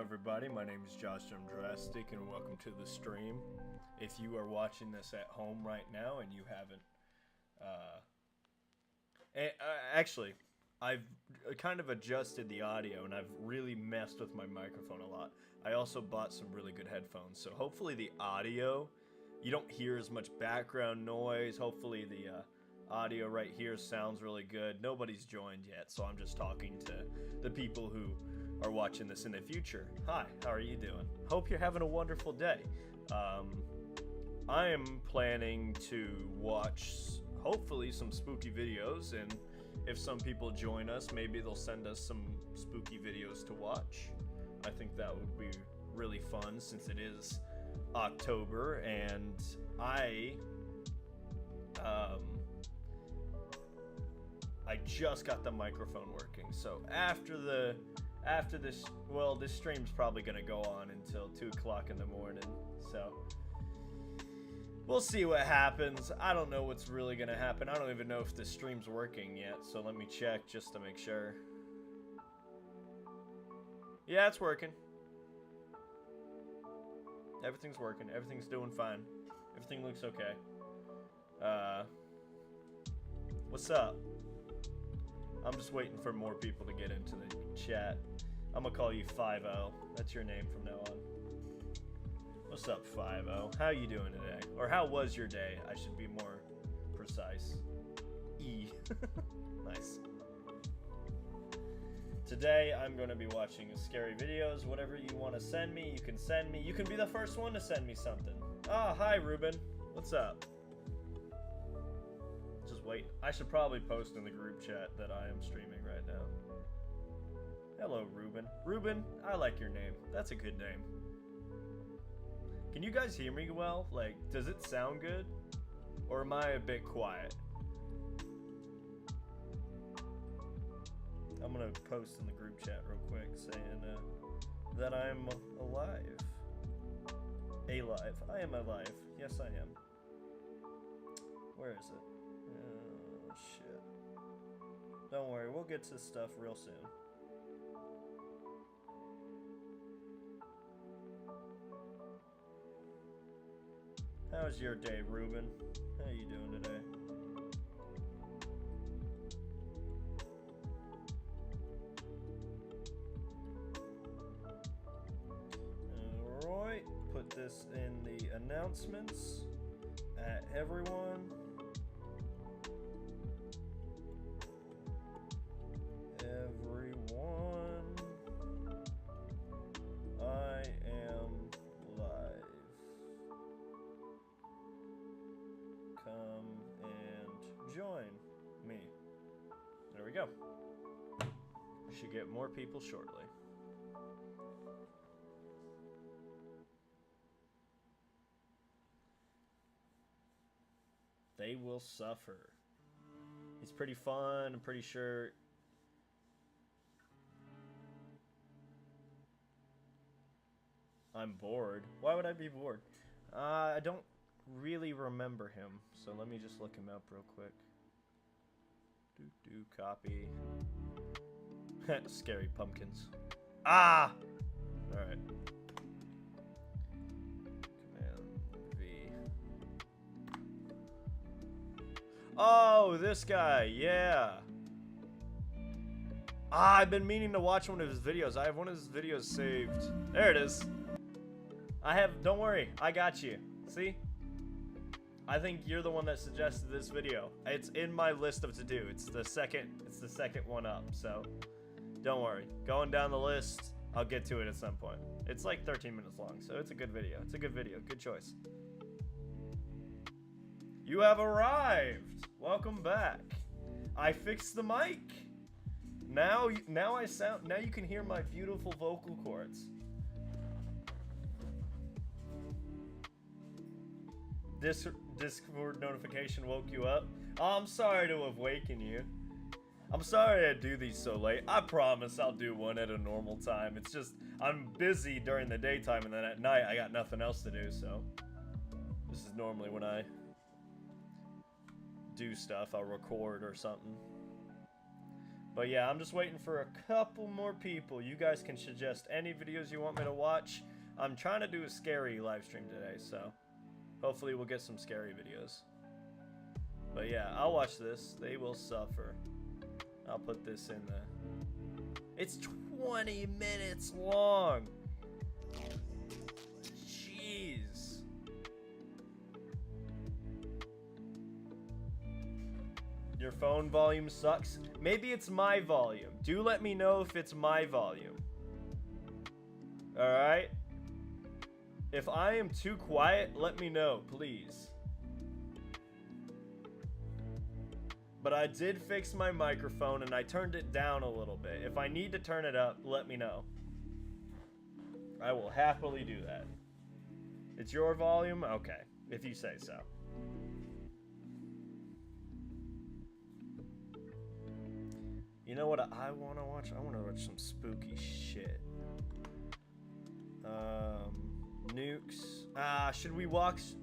everybody, my name is JoshJrumJrastick and welcome to the stream. If you are watching this at home right now and you haven't, actually, I've kind of adjusted the audio and I've really messed with my microphone a lot. I also bought some really good headphones, so hopefully the audio, you don't hear as much background noise. Hopefully the audio right here sounds really good. Nobody's joined yet, so I'm just talking to the people who are watching this in the future. Hi, how are you doing? Hope you're having a wonderful day. I am planning to watch, hopefully, some spooky videos, and if some people join us, maybe they'll send us some spooky videos to watch. I think that would be really fun since it is October, and I just got the microphone working, so after this, well, this stream's probably gonna go on until 2 o'clock in the morning, so we'll see what happens. I don't know what's really gonna happen. I don't even know if the stream's working yet, so let me check just to make sure. Yeah, it's working. Everything's working. Everything's doing fine. Everything looks okay. What's up? I'm just waiting for more people to get into the chat. I'm gonna call you 5-0. That's your name from now on. What's up, 5-0? How you doing today? Or how was your day? I should be more precise. E. Nice. Today, I'm going to be watching scary videos. Whatever you want to send me, you can send me. You can be the first one to send me something. Ah, hi, Ruben. What's up? Just wait. I should probably post in the group chat that I am streaming right now. Hello, Ruben. Ruben, I like your name. That's a good name. Can you guys hear me well? Like, does it sound good? Or am I a bit quiet? I'm gonna post in the group chat real quick saying that I'm alive. Alive. I am alive. Yes, I am. Where is it? Oh, shit. Don't worry, we'll get to this stuff real soon. How's your day, Ruben? How you doing today? Alright, put this in the announcements at everyone. Everyone, I am live. Come and join me. There we go. I should get more people shortly. They will suffer. He's pretty fun. I'm pretty sure. I'm bored. Why would I be bored? I don't really remember him, so let me just look him up real quick. Copy. Scary pumpkins. Ah! Alright. Command V. Oh, this guy, yeah. Ah, I've been meaning to watch one of his videos. I have one of his videos saved. There it is. Don't worry, I got you. See? I think you're the one that suggested this video. It's in my list of to do. It's the second one up, so don't worry. Going down the list, I'll get to it at some point. It's like 13 minutes long, so it's a good video. It's a good video. Good choice. You have arrived. Welcome back. I fixed the mic. Now you can hear my beautiful vocal cords. Discord notification woke you up. Oh, I'm sorry to awaken you. I'm sorry I do these so late. I promise I'll do one at a normal time. It's just I'm busy during the daytime and then at night I got nothing else to do, so this is normally when I do stuff. I'll record or something. But yeah, I'm just waiting for a couple more people. You guys can suggest any videos you want me to watch. I'm trying to do a scary live stream today, so hopefully we'll get some scary videos. But yeah, I'll watch this. They will suffer. I'll put this in the... It's 20 minutes long! Jeez. Your phone volume sucks? Maybe it's my volume. Do let me know if it's my volume. Alright? If I am too quiet, let me know, please. But I did fix my microphone and I turned it down a little bit. If I need to turn it up, let me know. I will happily do that. It's your volume? Okay, if you say so. You know what I want to watch? I want to watch some spooky shit. Nukes. Should we watch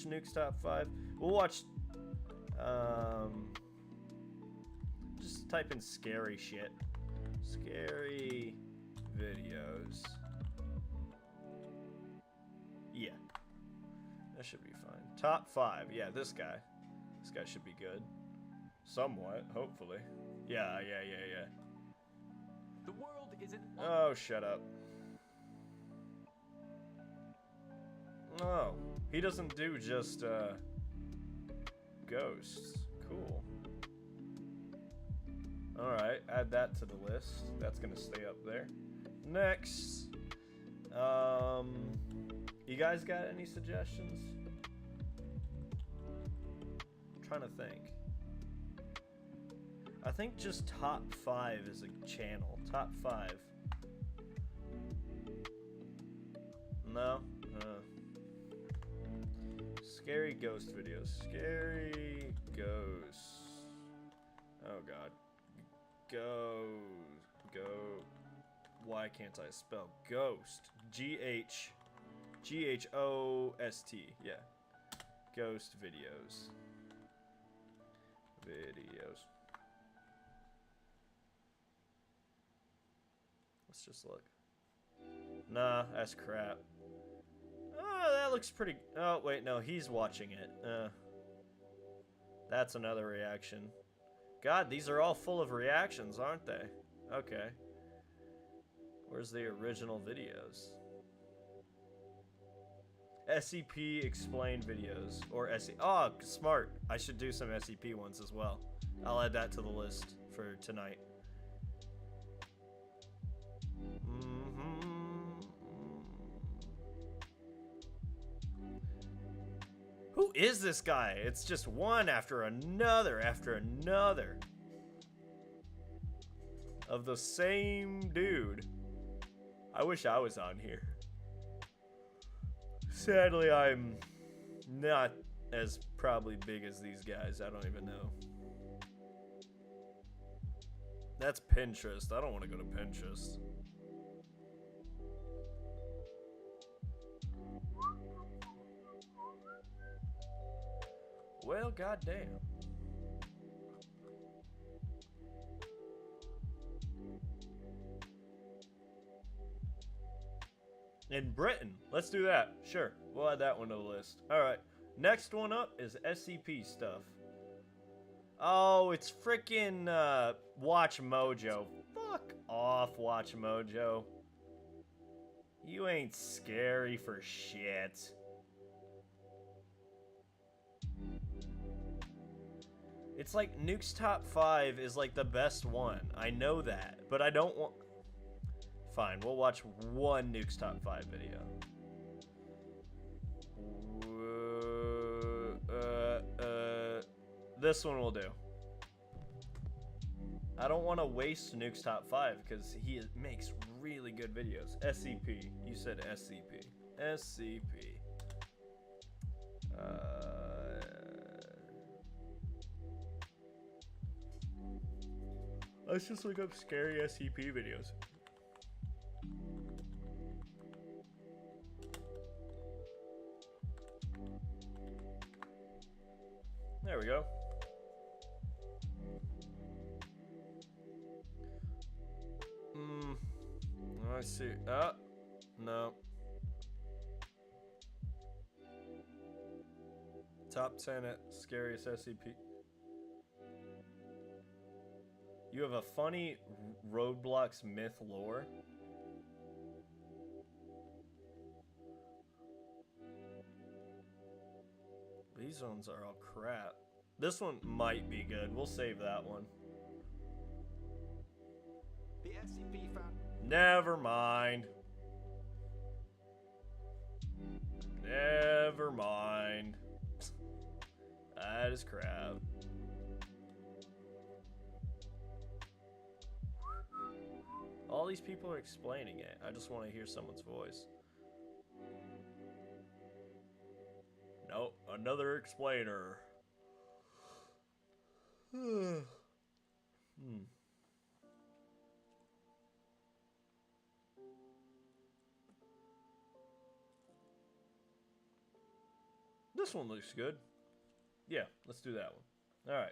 Nukes Top 5? We'll watch... just type in scary shit. Scary videos. Yeah. That should be fine. Top 5. Yeah, this guy. This guy should be good. Somewhat, hopefully. Yeah. The world isn't... Oh, shut up. Oh, he doesn't do just, ghosts. Cool. Alright, add that to the list. That's gonna stay up there. Next. You guys got any suggestions? I'm trying to think. I think just top 5 is a channel. Top 5. No? Scary ghost videos. Scary ghosts. Oh god. Why can't I spell ghost? Ghost. Yeah. Ghost videos. Let's just look. Nah, that's crap. Oh, that looks pretty... Oh, wait, no, he's watching it. That's another reaction. God, these are all full of reactions, aren't they? Okay. Where's the original videos? SCP explained videos. Or SCP... Oh, smart. I should do some SCP ones as well. I'll add that to the list for tonight. Who is this guy? It's just one after another of the same dude. I wish I was on here. Sadly, I'm not as probably big as these guys. I don't even know. That's Pinterest. I don't want to go to Pinterest. Well, goddamn. In Britain. Let's do that. Sure. We'll add that one to the list. Alright. Next one up is SCP stuff. Oh, it's freaking Watch Mojo. Fuck off, Watch Mojo. You ain't scary for shit. It's like Nuke's Top 5 is like the best one. I know that, but I don't want... Fine, we'll watch one Nuke's Top 5 video. This one will do. I don't want to waste Nuke's Top 5 because he makes really good videos. SCP. You said SCP. SCP. Let's just look up scary SCP videos. There we go. I see. No. Top 10 at scariest SCP. You have a funny Roadblocks myth lore. These ones are all crap. This one might be good. We'll save that one. The SCP found. Never mind. Never mind. That is crap. All these people are explaining it. I just want to hear someone's voice. Nope, another explainer. This one looks good. Yeah, let's do that one. All right.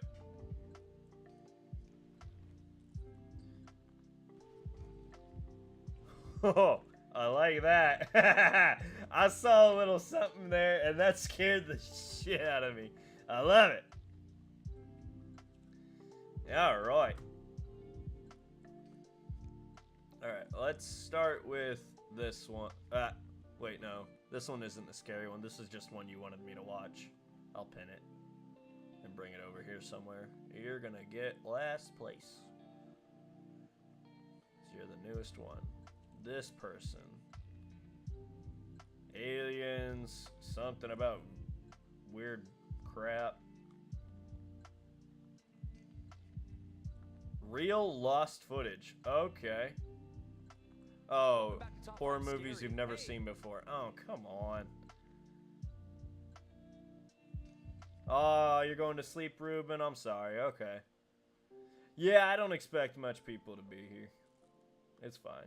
Oh, I like that. I saw a little something there, and that scared the shit out of me. I love it. All right. All right, let's start with this one. Wait, no. This one isn't the scary one. This is just one you wanted me to watch. I'll pin it and bring it over here somewhere. You're gonna get last place. So you're the newest one. This person. Aliens. Something about weird crap. Real lost footage. Okay. Oh, horror movies you've never seen before. Oh, come on. Oh, you're going to sleep, Ruben? I'm sorry. Okay. Yeah, I don't expect much people to be here. It's fine.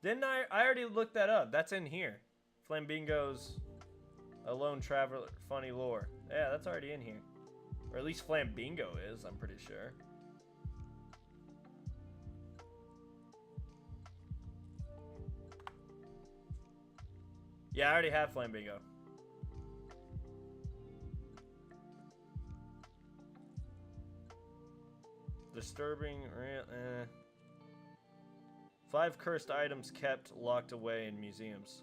Didn't I already looked that up. That's in here. Flambingo's A Lone Traveler Funny Lore. Yeah, that's already in here. Or at least Flambingo is, I'm pretty sure. Yeah, I already have Flambingo. Disturbing, 5 cursed items kept locked away in museums.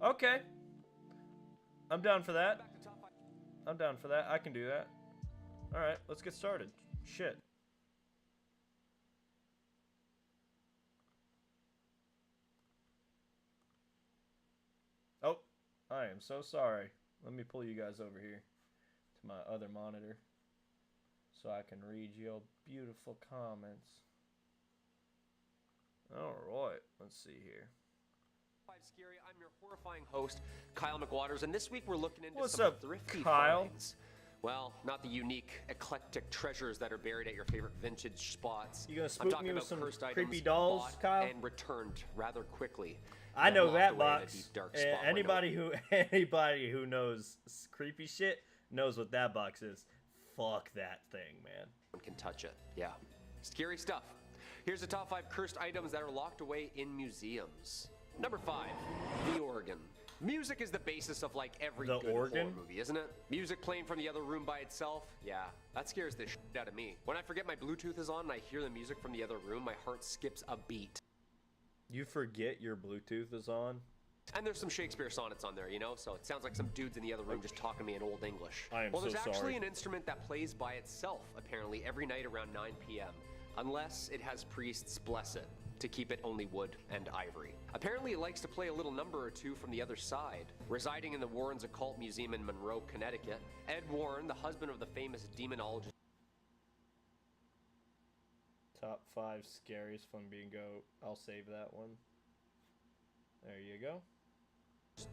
Okay. I'm down for that. I'm down for that. I can do that. Alright, let's get started. Shit. Oh, I am so sorry. Let me pull you guys over here to my other monitor so I can read your beautiful comments. Alright, let's see here. Scary. I'm your horrifying host, Kyle McWaters, and this week we're looking into What's some up, thrifty Kyle? finds. Well, not the unique, eclectic treasures that are buried at your favorite vintage spots. You gonna I'm spook talking me with about some cursed creepy items dolls, bought Kyle? and returned rather quickly. I know locked that away in a box. deep, dark spot Anybody who knows creepy shit knows what that box is. Fuck that thing, man. one can touch it. Yeah, scary stuff. Here's the top 5 cursed items that are locked away in museums. Number 5, the organ. Music is the basis of like every good horror movie, isn't it? Music playing from the other room by itself, yeah, that scares the shit out of me. When I forget my Bluetooth is on and I hear the music from the other room, my heart skips a beat. You forget your Bluetooth is on? And there's some Shakespeare sonnets on there, you know, so it sounds like some dudes in the other room just talking to me in Old English. I am well, so there's sorry. actually an instrument that plays by itself, apparently, every night around 9 p.m. Unless it has priests bless it to keep it only wood and ivory. Apparently it likes to play a little number or two from the other side. Residing in the Warrens Occult Museum in Monroe, Connecticut, Ed Warren, the husband of the famous demonologist Top 5 scariest Flambingo. I'll save that one. There you go.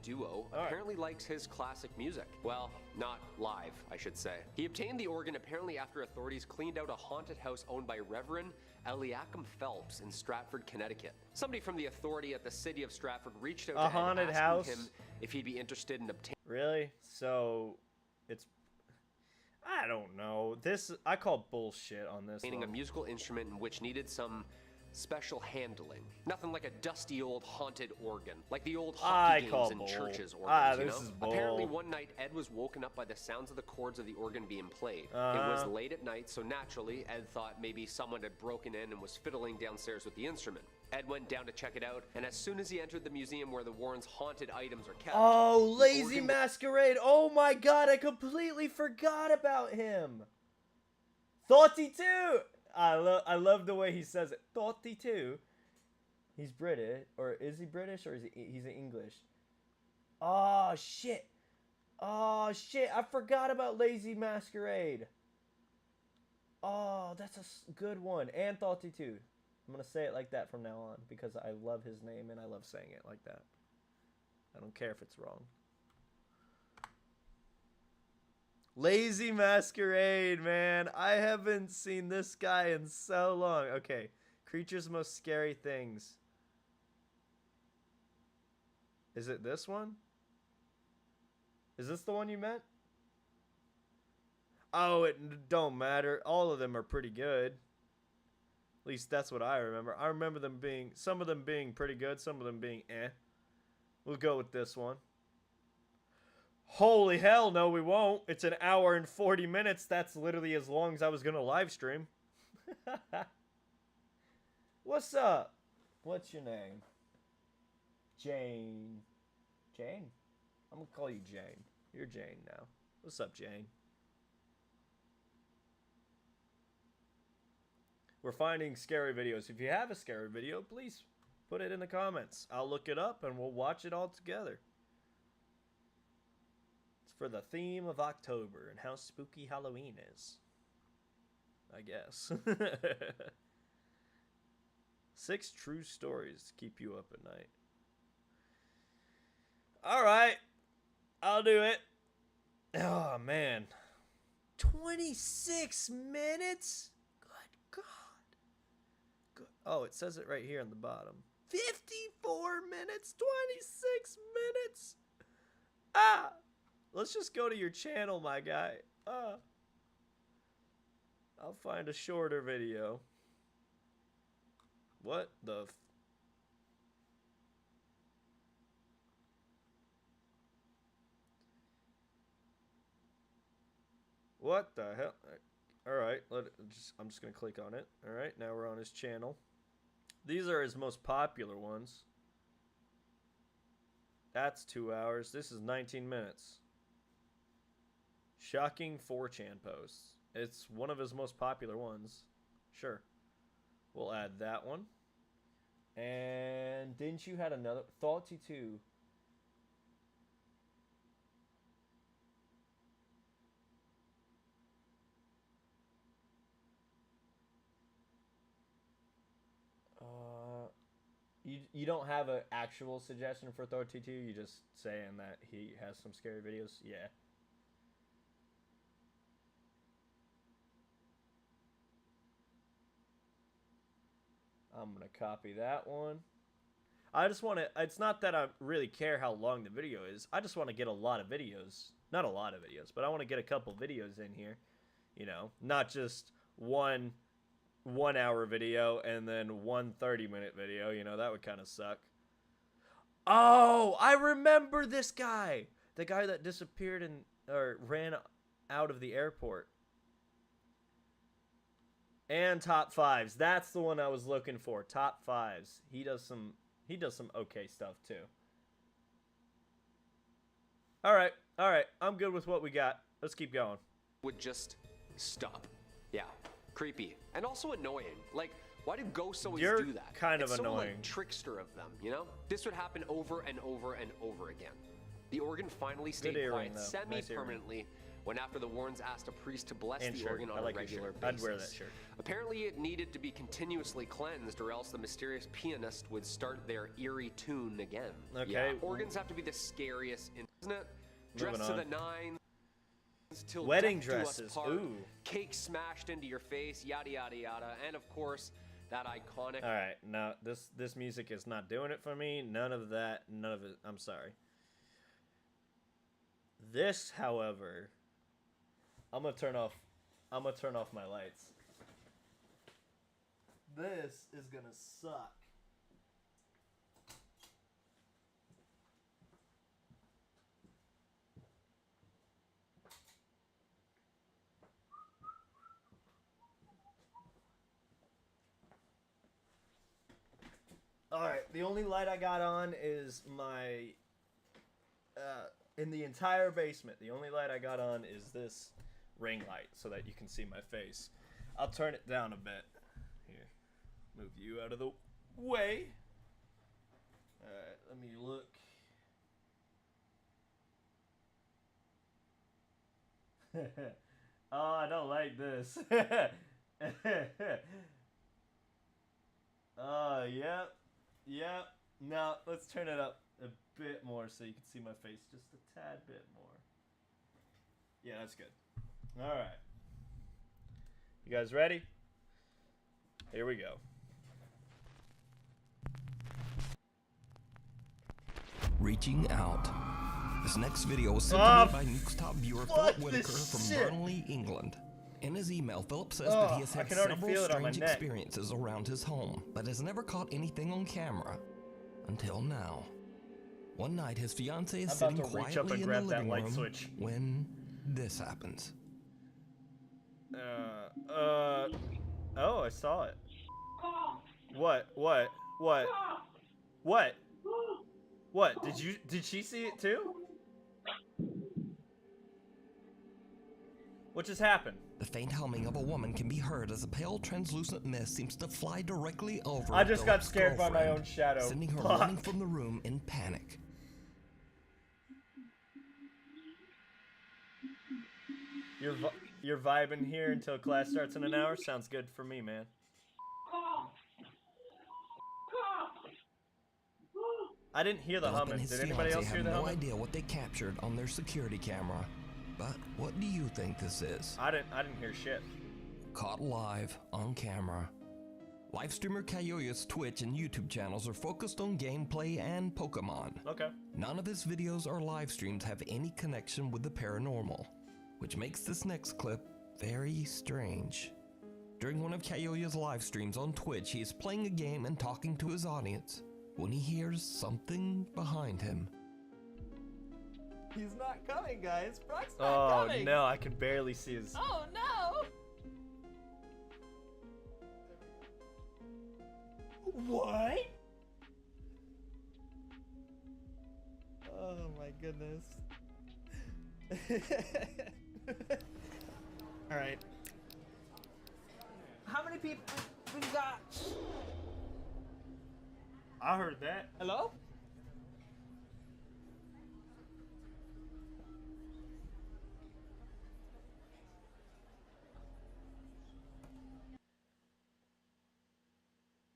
duo apparently likes his classic music. Well, not live, I should say. He obtained the organ apparently after authorities cleaned out a haunted house owned by Reverend Eliakim Phelps in Stratford, Connecticut. Somebody from the authority at the city of Stratford reached out to Ed, asking him if he'd be interested in obtaining. Really? So, it's... I don't know. This... I call bullshit on this A musical instrument in which needed some special handling. Nothing like a dusty old haunted organ, like the old hockey games and churches organs, you know? Apparently one night Ed was woken up by the sounds of the chords of the organ being played. It was late at night, so naturally Ed thought maybe someone had broken in and was fiddling downstairs with the instrument. Ed went down to check it out, and as soon as he entered the museum where the Warrens' haunted items are kept... Oh, Lazy Masquerade! Oh my god, I completely forgot about him! 32! I love the way he says it. 32. He's British, or is he British, or is he's English? Oh shit! Oh shit! I forgot about Lazy Masquerade. Oh, that's a good one. And 32. I'm gonna say it like that from now on because I love his name and I love saying it like that. I don't care if it's wrong. Lazy Masquerade, man. I haven't seen this guy in so long. Okay. Creature's most scary things. Is it this one? Is this the one you meant? Oh, it don't matter. All of them are pretty good. At least that's what I remember. I remember them being, some of them being pretty good, some of them being eh. We'll go with this one. Holy hell, no we won't. It's an hour and 40 minutes. That's literally as long as I was going to live stream. What's up? What's your name? Jane. Jane? I'm going to call you Jane. You're Jane now. What's up, Jane? We're finding scary videos. If you have a scary video, please put it in the comments. I'll look it up and we'll watch it all together. For the theme of October and how spooky Halloween is. I guess. 6 true stories to keep you up at night. Alright. I'll do it. Oh, man. 26 minutes? Good God. Good. Oh, it says it right here on the bottom. 54 minutes? 26 minutes? Ah! Let's just go to your channel, my guy. I'll find a shorter video. What the f... What the hell? Alright, I'm just going to click on it. Alright, now we're on his channel. These are his most popular ones. That's 2 hours. This is 19 minutes. Shocking 4chan posts. It's one of his most popular ones. Sure. We'll add that one. And didn't you had another? 32. You don't have an actual suggestion for 32? You just saying that he has some scary videos? Yeah. I'm going to copy that one. I just want to... It's not that I really care how long the video is. I just want to get a lot of videos. Not a lot of videos, but I want to get a couple videos in here. You know, not just one 1 hour video and then one 30-minute video. You know, that would kind of suck. Oh, I remember this guy. The guy that disappeared and or ran out of the airport. And top 5s. That's the one I was looking for. Top 5s. He does some okay stuff too. All right. I'm good with what we got. Let's keep going. Would just stop. Yeah. Creepy. And also annoying. Like, why do ghosts always do that? Kind of it's annoying. So, like, trickster of them, you know? This would happen over and over and over again. The organ finally stayed quiet semi-permanently when after the Warrens asked a priest to bless the organ on a regular basis. I'd wear that shirt. Apparently it needed to be continuously cleansed or else the mysterious pianist would start their eerie tune again. Okay. Yeah, organs have to be the scariest, isn't it? Dressed to the nines. Till wedding dresses. Ooh. Cake smashed into your face, yada yada yada, and of course that iconic. All right, now this music is not doing it for me. None of that. None of it. I'm sorry. This, however, I'm gonna turn off my lights. This is gonna suck. Alright, the only light I got on is my... in the entire basement, the only light I got on is this ring light so that you can see my face. I'll turn it down a bit. Here, move you out of the way. Alright, let me look. Oh, I don't like this. Oh, yep. Yep. Now, let's turn it up a bit more so you can see my face just a tad bit more. Yeah, that's good. Alright. You guys ready? Here we go. Reaching out. This next video was sent to me by Nuke's top viewer Philip Whitaker from Burnley, England. In his email, Philip says that he has had several strange experiences around his home, but has never caught anything on camera. Until now. One night, his fiancée is sitting quietly in the living room when this happens. Oh, I saw it. What? Did she see it too? What just happened? The faint humming of a woman can be heard as a pale, translucent mist seems to fly directly over. I just got scared by my own shadow. Sending her running from the room in panic. You're vibing here until class starts in an hour? Sounds good for me, man. I didn't hear the humming. Did anybody else hear the humming? No idea what they captured on their security camera. But what do you think this is? I didn't hear shit. Caught live on camera. Live streamer Kayoya's Twitch and YouTube channels are focused on gameplay and Pokemon. Okay. None of his videos or live streams have any connection with the paranormal, which makes this next clip very strange. During one of Kayoya's live streams on Twitch, he is playing a game and talking to his audience when he hears something behind him. He's not coming, guys. Brock's not coming. Oh, no. I can barely see his... Oh, no. What? Oh, my goodness. All right. How many people we got? I heard that. Hello?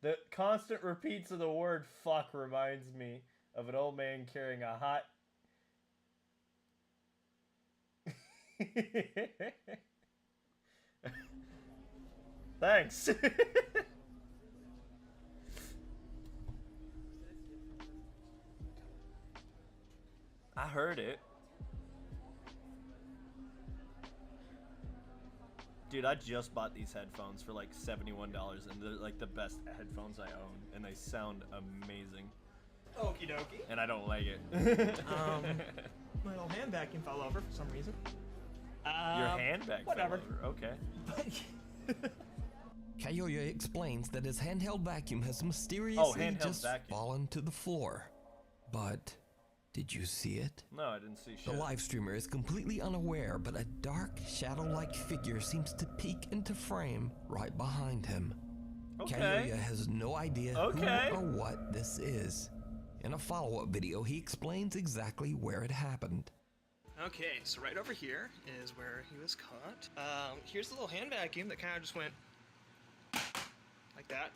The constant repeats of the word fuck reminds me of an old man carrying a hot... Thanks. I heard it. Dude, I just bought these headphones for like $71, and they're like the best headphones I own, and they sound amazing. Okie dokie. And I don't like it. My little hand vacuum fell over for some reason. Your hand vacuum whatever. fell over. Okay. Kayoya explains that his handheld vacuum has mysteriously just fallen to the floor. But did you see it? No, I didn't see shit. The live streamer is completely unaware, but a dark, shadow-like figure seems to peek into frame right behind him. Okay. Kayoya has no idea who or what this is. In a follow-up video, he explains exactly where it happened. Okay, so right over here is where he was caught. Here's the little hand vacuum that kind of just went like that.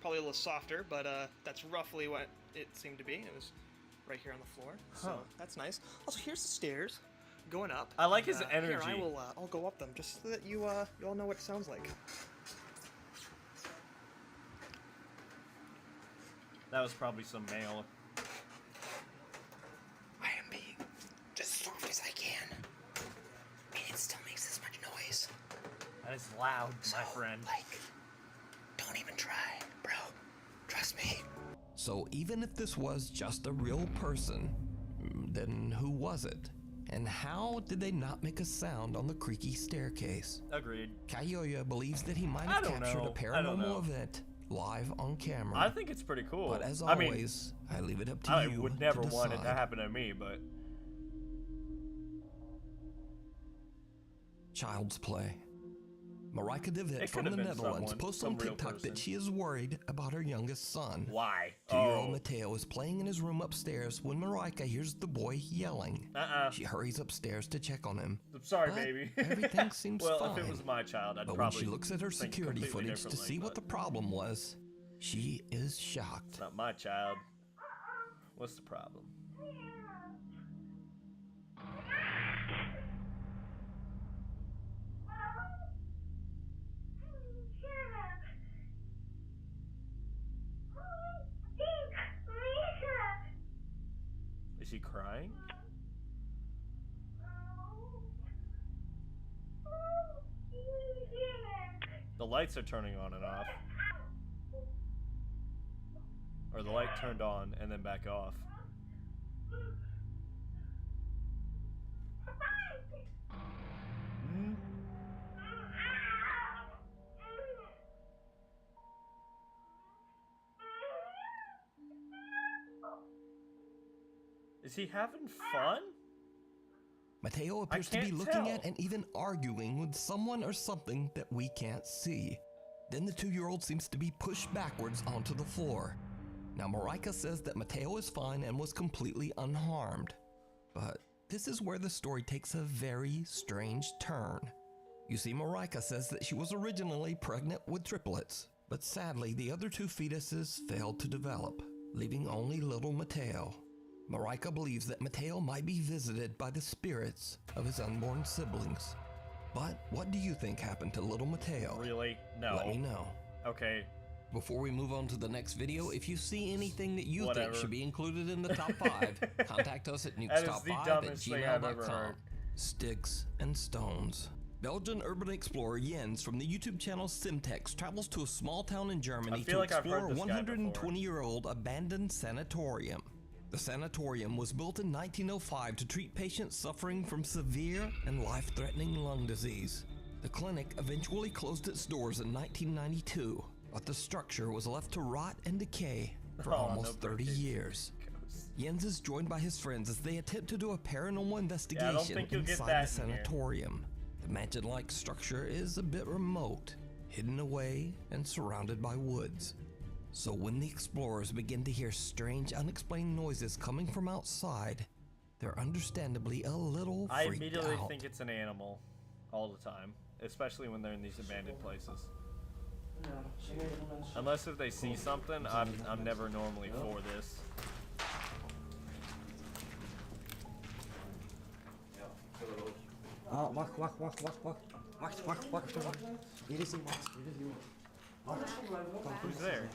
Probably a little softer, but that's roughly what it seemed to be. It was right here on the floor, so that's nice. Also, here's the stairs going up. I like his energy. Here, I'll go up them just so that you all know what it sounds like. That was probably some male. I am being as soft as I can, and it still makes this much noise. That is loud, my friend. Like, don't even So even if this was just a real person, then who was it? And how did they not make a sound on the creaky staircase? Agreed. Kayoya believes that he might have captured a paranormal event live on camera. I think it's pretty cool. But as always, I leave it up to you. I would never to want it to decide. happen to me, but... Child's play. Marika de Wit It from could the have been Netherlands someone, posts some on real TikTok person. that she is worried about her youngest son. Why? 2-year-old Mateo is playing in his room upstairs when Marika hears the boy yelling. She hurries upstairs to check on him. I'm sorry, but baby. everything seems well, fine. if it was my child, I'd But when probably she looks at her think security completely footage to see what the differently, problem was, she is shocked. It's not my child. What's the problem? Is he crying? The lights are turning on and off. Or the light turned on and then back off. Is he having fun? Mateo appears to be looking at and even arguing with someone or something that we can't see. Then the 2-year-old seems to be pushed backwards onto the floor. Now Marika says that Mateo is fine and was completely unharmed. But this is where the story takes a very strange turn. You see, Marika says that she was originally pregnant with triplets, but sadly the other 2 fetuses failed to develop, leaving only little Mateo. Marika believes that Mateo might be visited by the spirits of his unborn siblings. But what do you think happened to little Mateo? Really? No. Let me know. Okay. Before we move on to the next video, if you see anything that you Whatever. think should be included in the top 5, contact us at That is the dumbest thing I've ever nukestop5@gmail.com. heard. Sticks and stones. Belgian urban explorer Jens from the YouTube channel Simtex travels to a small town in Germany to like I've explore heard a this guy 120-year-old abandoned sanatorium. The sanatorium was built in 1905 to treat patients suffering from severe and life-threatening lung disease. The clinic eventually closed its doors in 1992, but the structure was left to rot and decay for almost 30 years. Jens is joined by his friends as they attempt to do a paranormal investigation inside the sanatorium. The mansion-like structure is a bit remote, hidden away and surrounded by woods. So when the explorers begin to hear strange, unexplained noises coming from outside, they're understandably a little freaked out. I immediately think it's an animal all the time, especially when they're in these abandoned places. Unless if they see something, I'm never normally for this. Ah, wacht. Hier is iemand. Who's there?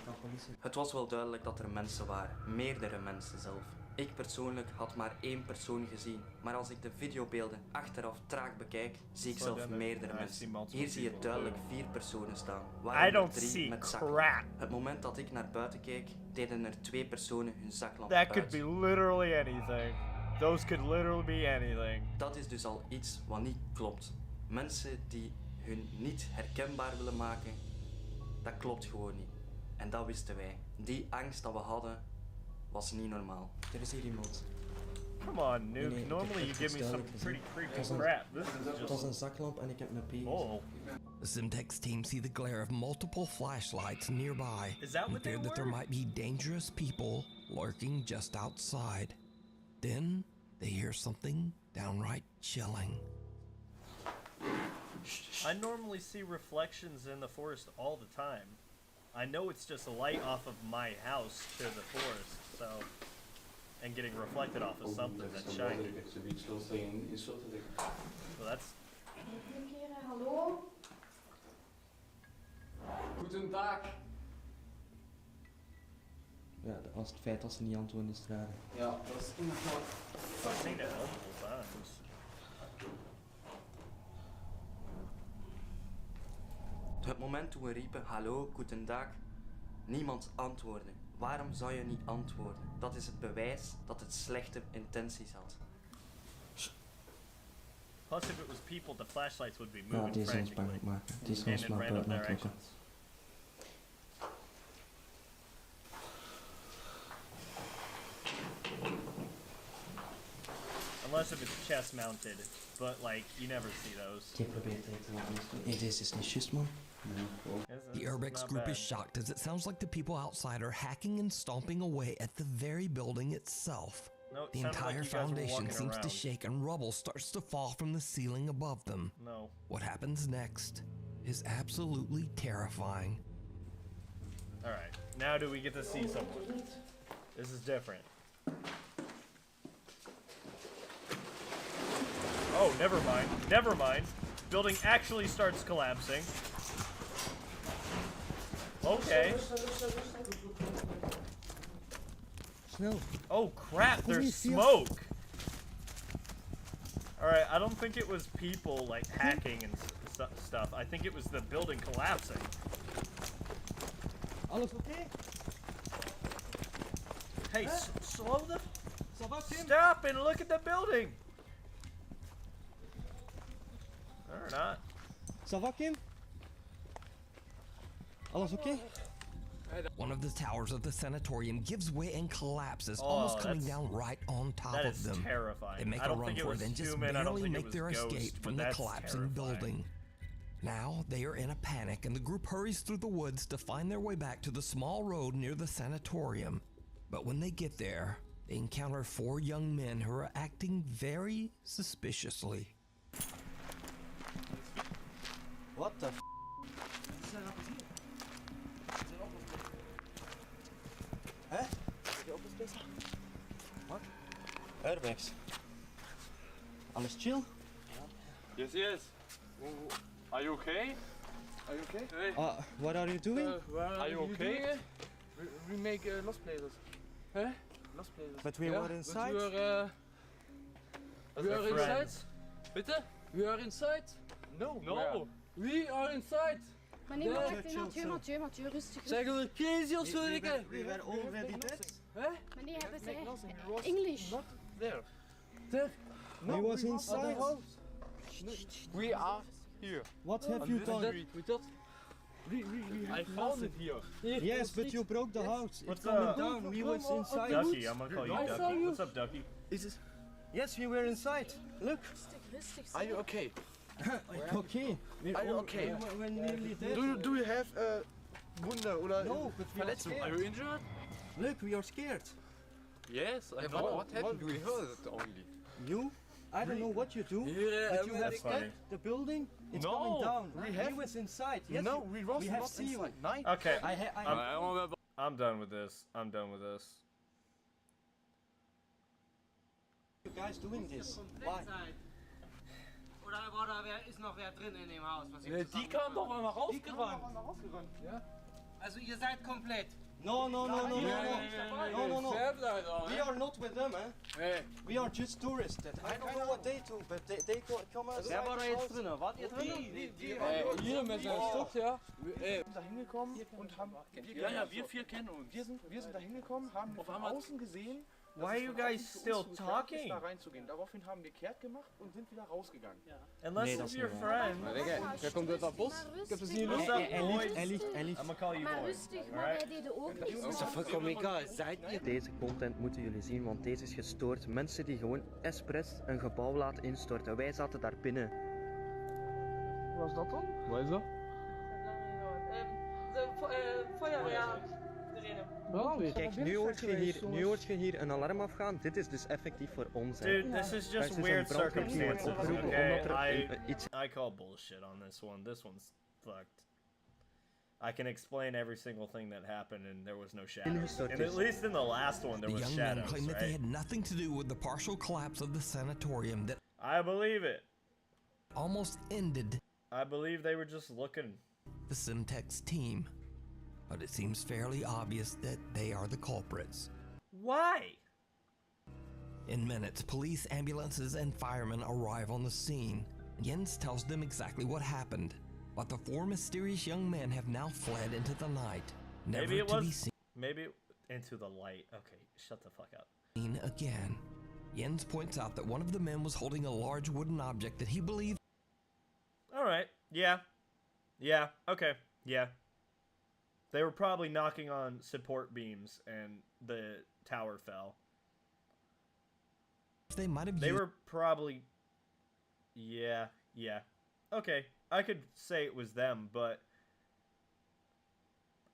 Het was wel duidelijk dat er mensen waren, meerdere mensen zelf. Ik persoonlijk had maar 1 persoon gezien, maar als ik de videobeelden achteraf traag bekijk, zie ik zelf meerdere mensen. Hier zie je duidelijk 4 personen staan, waaronder 3 met zaklamp. Het moment dat ik naar buiten keek, deden er 2 personen hun zaklamp uit. That could be literally anything. Those could literally be anything. Dat is dus al iets wat niet klopt. Mensen die hun niet herkenbaar willen maken, dat klopt gewoon niet. En dat wisten wij. Die angst dat we hadden, was niet normaal. Er is hier iemand. Come on, Nuke. Normally you give me some pretty creepy crap. This is Het was just... een zaklamp en ik heb een P. Oh. The Simtex team see the glare of multiple flashlights nearby Is that and what they fear that there were? might be dangerous people lurking just outside. Then they hear something downright chilling. I normally see reflections in the forest all the time. I know it's just a light off of my house to the forest, so... And getting reflected off of something that's shining. Well, that's... Hallo? Goedendag. Ja, als het feit dat ze niet antwoorden is raar. Ja, dat is inderdaad. I've seen it multiple times. Het moment toen we riepen, hallo, goedendag, niemand antwoordde. Waarom zou je niet antwoorden? Dat is het bewijs dat het slechte intenties had. Plus, if it was people, the flashlights would be Ja, moving die is ons bang frantically maken. Die is and ons in maar random buiten aan het directions. lokken. Unless if it's chest mounted, but like you never see those. Je probeert het te laten doen. Nee, deze is niet juist, man. The Urbex group is shocked as it sounds like the people outside are hacking and stomping away at the very building itself. No, it The sounded like entire you guys were foundation walking seems to around. shake and rubble starts to fall from the ceiling above them. No. What happens next is absolutely terrifying. Alright, now do we get to see someone? This is different. Oh, never mind. Never mind. Building actually starts collapsing. Okay. Snel. Oh crap, there's smoke! Alright, I don't think it was people like hacking and stuff. I think it was the building collapsing. Alles oké? Hey, slow the... Stop and look at the building! Or not. Ça va, Kim? Alles oké? One of the towers of the sanatorium gives way and collapses, Oh, almost coming that's- down right on top That of is them. terrifying. They make I a don't run think it for was it and just human, I don't barely think it make was their ghost, escape but from the that's collapsing terrifying. building. Now they are in a panic and the group hurries through the woods to find their way back to the small road near the sanatorium. But when they get there, they encounter 4 young men who are acting very suspiciously. What the f? Hè? Wat? Urbex. Alles chill? Yes, yes. Are you okay? Are you okay? Hey. What are you doing? Are you okay? We make lost places. Huh? Lost places. But we were inside. But we are inside. Bitte? We are inside? No. No. We are inside. Maar nee, maar wacht, Mathieu, rustig. Zijn we crazy of zo, dikke? We were already dead. Maar nee, hebben zij English? There. We was inside. We are here. What have you done? We thought. I found it here. Yes, but you broke the house. What's It's coming up? down. We was inside. Ducky, I'm gonna call you Ducky. What's up, Ducky? Yes, we were inside. Look. Rustig. Are you okay? Okay. Are you okay? We're nearly dead. Do you have Wunder oder No, but we are Verletzung? Are scared. you injured? Look, we are scared. Yes, I know. what happened? We heard it only. You? I don't know what you do, Hier, but you have That's funny. stepped the building. It's No, coming down. we was inside. Yes, no, we was we have not seen you. inside. Nein. Okay, I'm I'm done with this. I'm done with this. You guys doing this? Why? Oder ist noch wer drin in dem Haus? Was Die kam doch mal rausgerannt. Also ihr seid komplett. No. No. We We are not with them, eh? Hey. We are just tourists. I don't know what they do, but they come outside. Wer war da jetzt drin? Wart ihr drin? Hier mit seinem Stock, ja. Da hingekommen und haben. Wir 4 kennen uns. Wir sind da hingekommen, haben von außen gesehen. Why are you guys still talking? Da reinzugehen. Daraufhin haben wir kehrt gemacht und sind wieder rausgegangen. Unless it's your friend. Wer komt uit dat bos? Ik heb ze zien What's lopen. up, boys? Hij I'm gonna call you Maar boys. rustig, maar wij deden ook niet zo. Ist doch vollkommen egal. Seid ihr? Deze content moeten jullie zien, want deze is gestoord. Mensen die gewoon expres een gebouw laten instorten. Wij zaten daar binnen. Hoe was dat dan? Wat is dat? Feuerwehr. Kijk, nu hoort je hier een alarm afgaan. Dit is dus effectief voor ons. hè. Dude, this is just Guys, er weird zijn brandweer die wordt circumstances. opgeroepen Okay, omdat er iets I call bullshit on this one. This one's fucked. I can explain every single thing that happened, and there was no shadows. And at least in the last one, there The was young men shadows, claim that they right? had nothing to do with the partial collapse of the sanatorium that I believe it. almost ended I believe they were just looking. the Simtex team. But it seems fairly obvious that they are the culprits. Why? In minutes, police, ambulances, and firemen arrive on the scene. Jens tells them exactly what happened, but the 4 mysterious young men have now fled into the night, never Maybe it to be was. seen. Maybe Into the light. Okay, shut the fuck up. Again. Jens points out that one of the men was holding a large wooden object that he believed. Alright, yeah. Yeah, okay, yeah. They were probably knocking on support beams and the tower fell. They might have. They were probably. Yeah, yeah. Okay, I could say it was them, but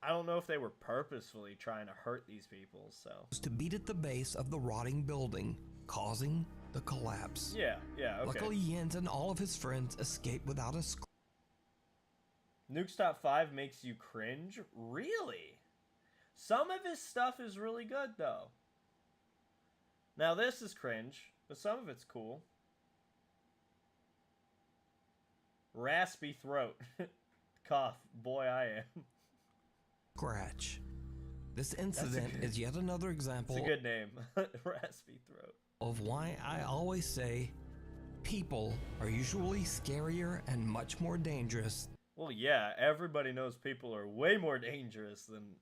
I don't know if they were purposefully trying to hurt these people, so. To beat at the base of the rotting building, causing the collapse. Yeah, yeah, okay. Luckily, Jens and all of his friends escaped without a scratch. Nuke's Top 5 makes you cringe? Really? Some of his stuff is really good, though. Now, this is cringe, but some of it's cool. Raspy throat. Cough. Boy, I am. Scratch. This incident is yet another example. It's a good name. Raspy throat. Of why I always say people are usually scarier and much more dangerous. Well, yeah, everybody knows people are way more dangerous than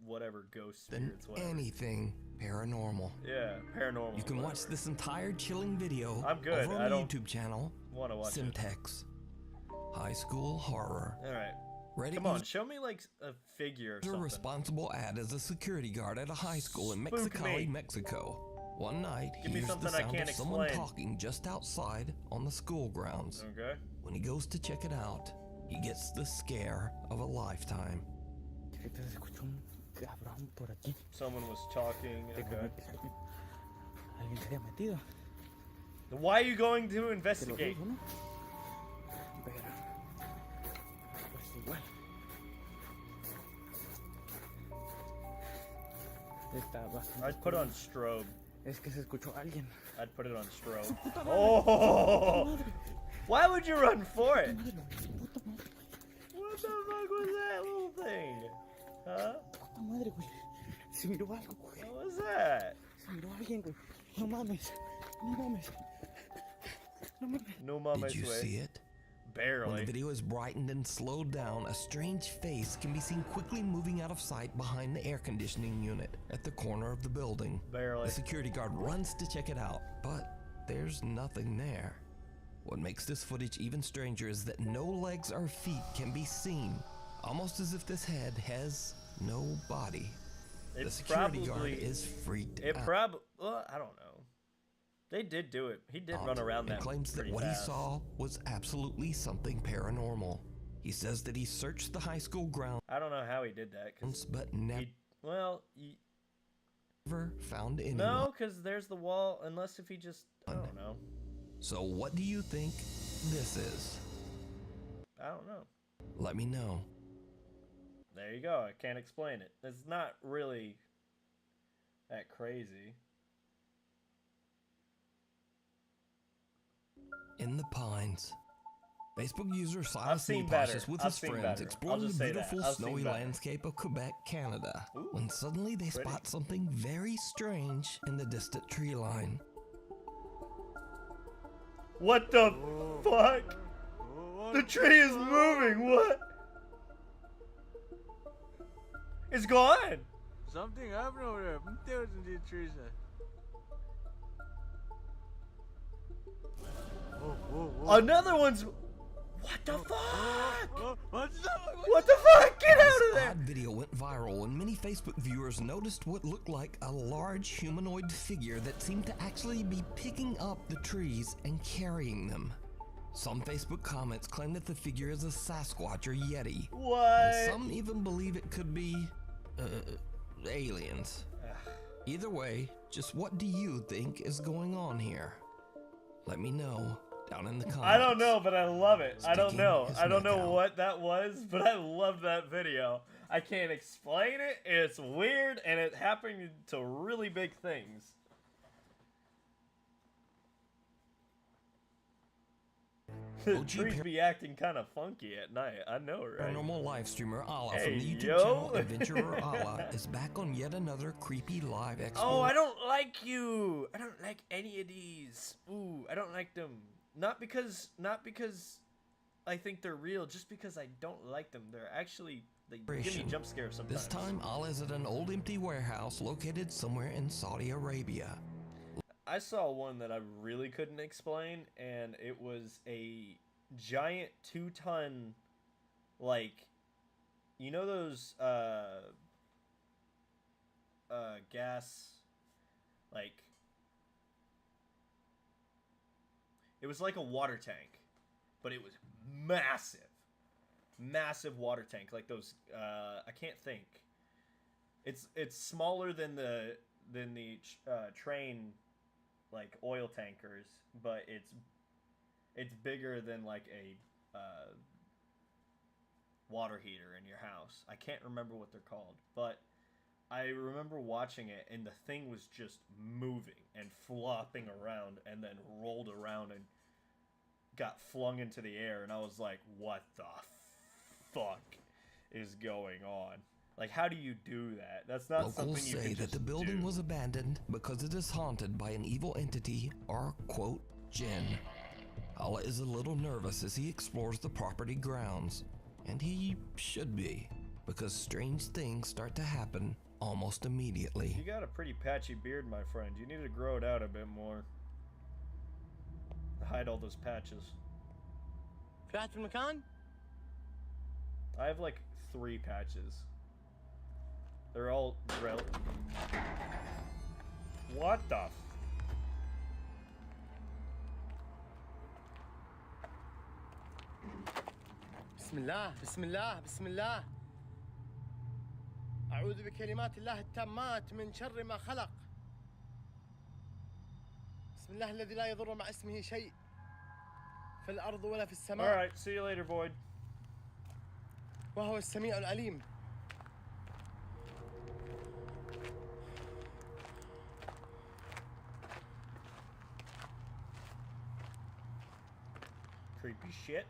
whatever ghost spirits, whatever. Anything paranormal. Yeah, paranormal. You can watch this entire chilling video I'm good. over on the YouTube channel. Wanna watch Simtex. High School Horror. All right. Reddit Come on, show me like a figure or something. A responsible ad as a security guard at a high school in Mexicali, Mexico. One night, he hears the sound of someone talking just outside on the school grounds. Okay. When he goes to check it out, he gets the scare of a lifetime. Someone was talking. Okay. Why are you going to investigate? I'd put on strobe. I'd put it on strobe. Oh! Why would you run for it? What the fuck was that little thing? Huh? What was that? No mames. Did you see it? Barely. When the video is brightened and slowed down, a strange face can be seen quickly moving out of sight behind the air conditioning unit at the corner of the building. Barely. The security guard runs to check it out, but there's nothing there. What makes this footage even stranger is that no legs or feet can be seen, almost as if this head has no body. The security guard is freaked out. Well, I don't know. They did do it. He did run around that and claims that what fast. he saw was absolutely something paranormal. He says that he searched the high school grounds. I don't know how he did that. But never found anyone. No, because there's the wall. Unless if he just, I don't know. So what do you think this is? I don't know. Let me know. There you go. I can't explain it. It's not really that crazy. In the Pines. Facebook user Silas Nepos with his friends exploring the beautiful snowy landscape of Quebec, Canada, when suddenly they spot something very strange in the distant tree line. What the fuck? The tree is moving, what? It's gone! Something happened over there. There's the trees. Another one's. What the fuck? What the fuck? Get out of there! This odd video went viral when many Facebook viewers noticed what looked like a large humanoid figure that seemed to actually be picking up the trees and carrying them. Some Facebook comments claim that the figure is a Sasquatch or Yeti. What? And some even believe it could be aliens. Either way, just what do you think is going on here? Let me know down in the comments. I don't know, but I love it. I don't know what that was, but I love that video. I can't explain it. It's weird, and it happened to really big things. The trees be acting kind of funky at night. I know, right? Paranormal live streamer Ala from the YouTube channel Adventurer Ala is back on yet another creepy live expo. Oh, I don't like you. I don't like any of these. Ooh, I don't like them. Not because I think they're real, just because I don't like them. They're actually They give me jump scares sometimes. This time, Allah is at an old empty warehouse located somewhere in Saudi Arabia. I saw one that I really couldn't explain, and it was a giant 2-ton, like, you know those gas, like, it was like a water tank, but it was massive water tank, like those I can't think. It's smaller than the train, like, oil tankers, but it's bigger than like a water heater in your house. I can't remember what they're called, but I remember watching it, and the thing was just moving and flopping around, and then rolled around and got flung into the air, and I was like, what the fuck is going on? Like, how do you do that? That's not something you can just do. Locals say that the building was abandoned because it is haunted by an evil entity, or, quote, jinn. Allah is a little nervous as he explores the property grounds, and he should be, because strange things start to happen almost immediately. You got a pretty patchy beard, my friend. You need to grow it out a bit more. Hide all those patches. I have like 3 patches. They're all what the f... بسم الله بسم الله بسم الله أعوذ بكلمات الله التامات من شر ما خلق بسم الله الذي لا يضر مع اسمه شيء في الأرض ولا في السماء. All right, see you later, Void. وهو السميع العليم. Creepy shit.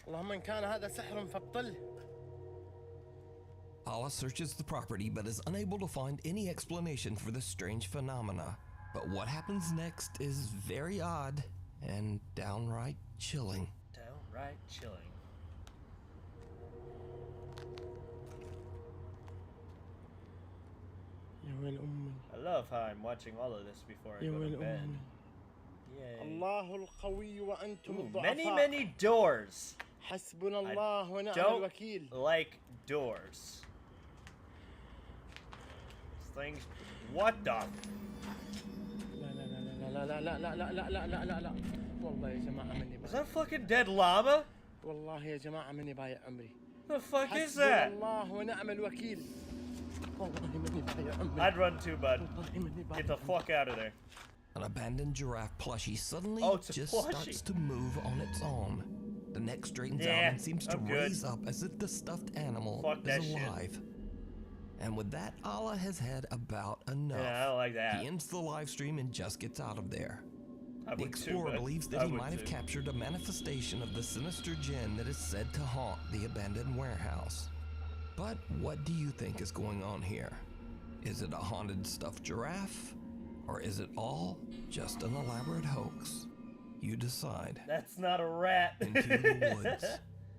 اللهم إن كان هذا سحر فابطله. Allah searches the property but is unable to find any explanation for this strange phenomena. But what happens next is very odd and downright chilling. Downright chilling. I love how I'm watching all of this before I go to bed. Yay. الله القوي وأنتم الضعفاء. Many doors. حسبنا الله ونعم الوكيل. Don't like doors. Things. What the? لا لا لا لا لا لا لا لا لا لا والله يا جماعة مني بايع. Is that a fucking dead llama? والله يا جماعة مني بايع عمري. The fuck is that? حسبنا الله ونعم الوكيل. والله مني بايع عمري. I'd run too, bud. Get the fuck out of there. An abandoned giraffe plushie suddenly just starts to move on its own. The neck straightens out and seems to raise up as if the stuffed animal is alive. And with that, Allah has had about enough. Yeah, I don't like that. He ends the live stream and just gets out of there. The explorer believes that he might have captured a manifestation of the sinister jinn that is said to haunt the abandoned warehouse. But what do you think is going on here? Is it a haunted stuffed giraffe? Or is it all just an elaborate hoax? You decide. That's not a rat. Into the woods.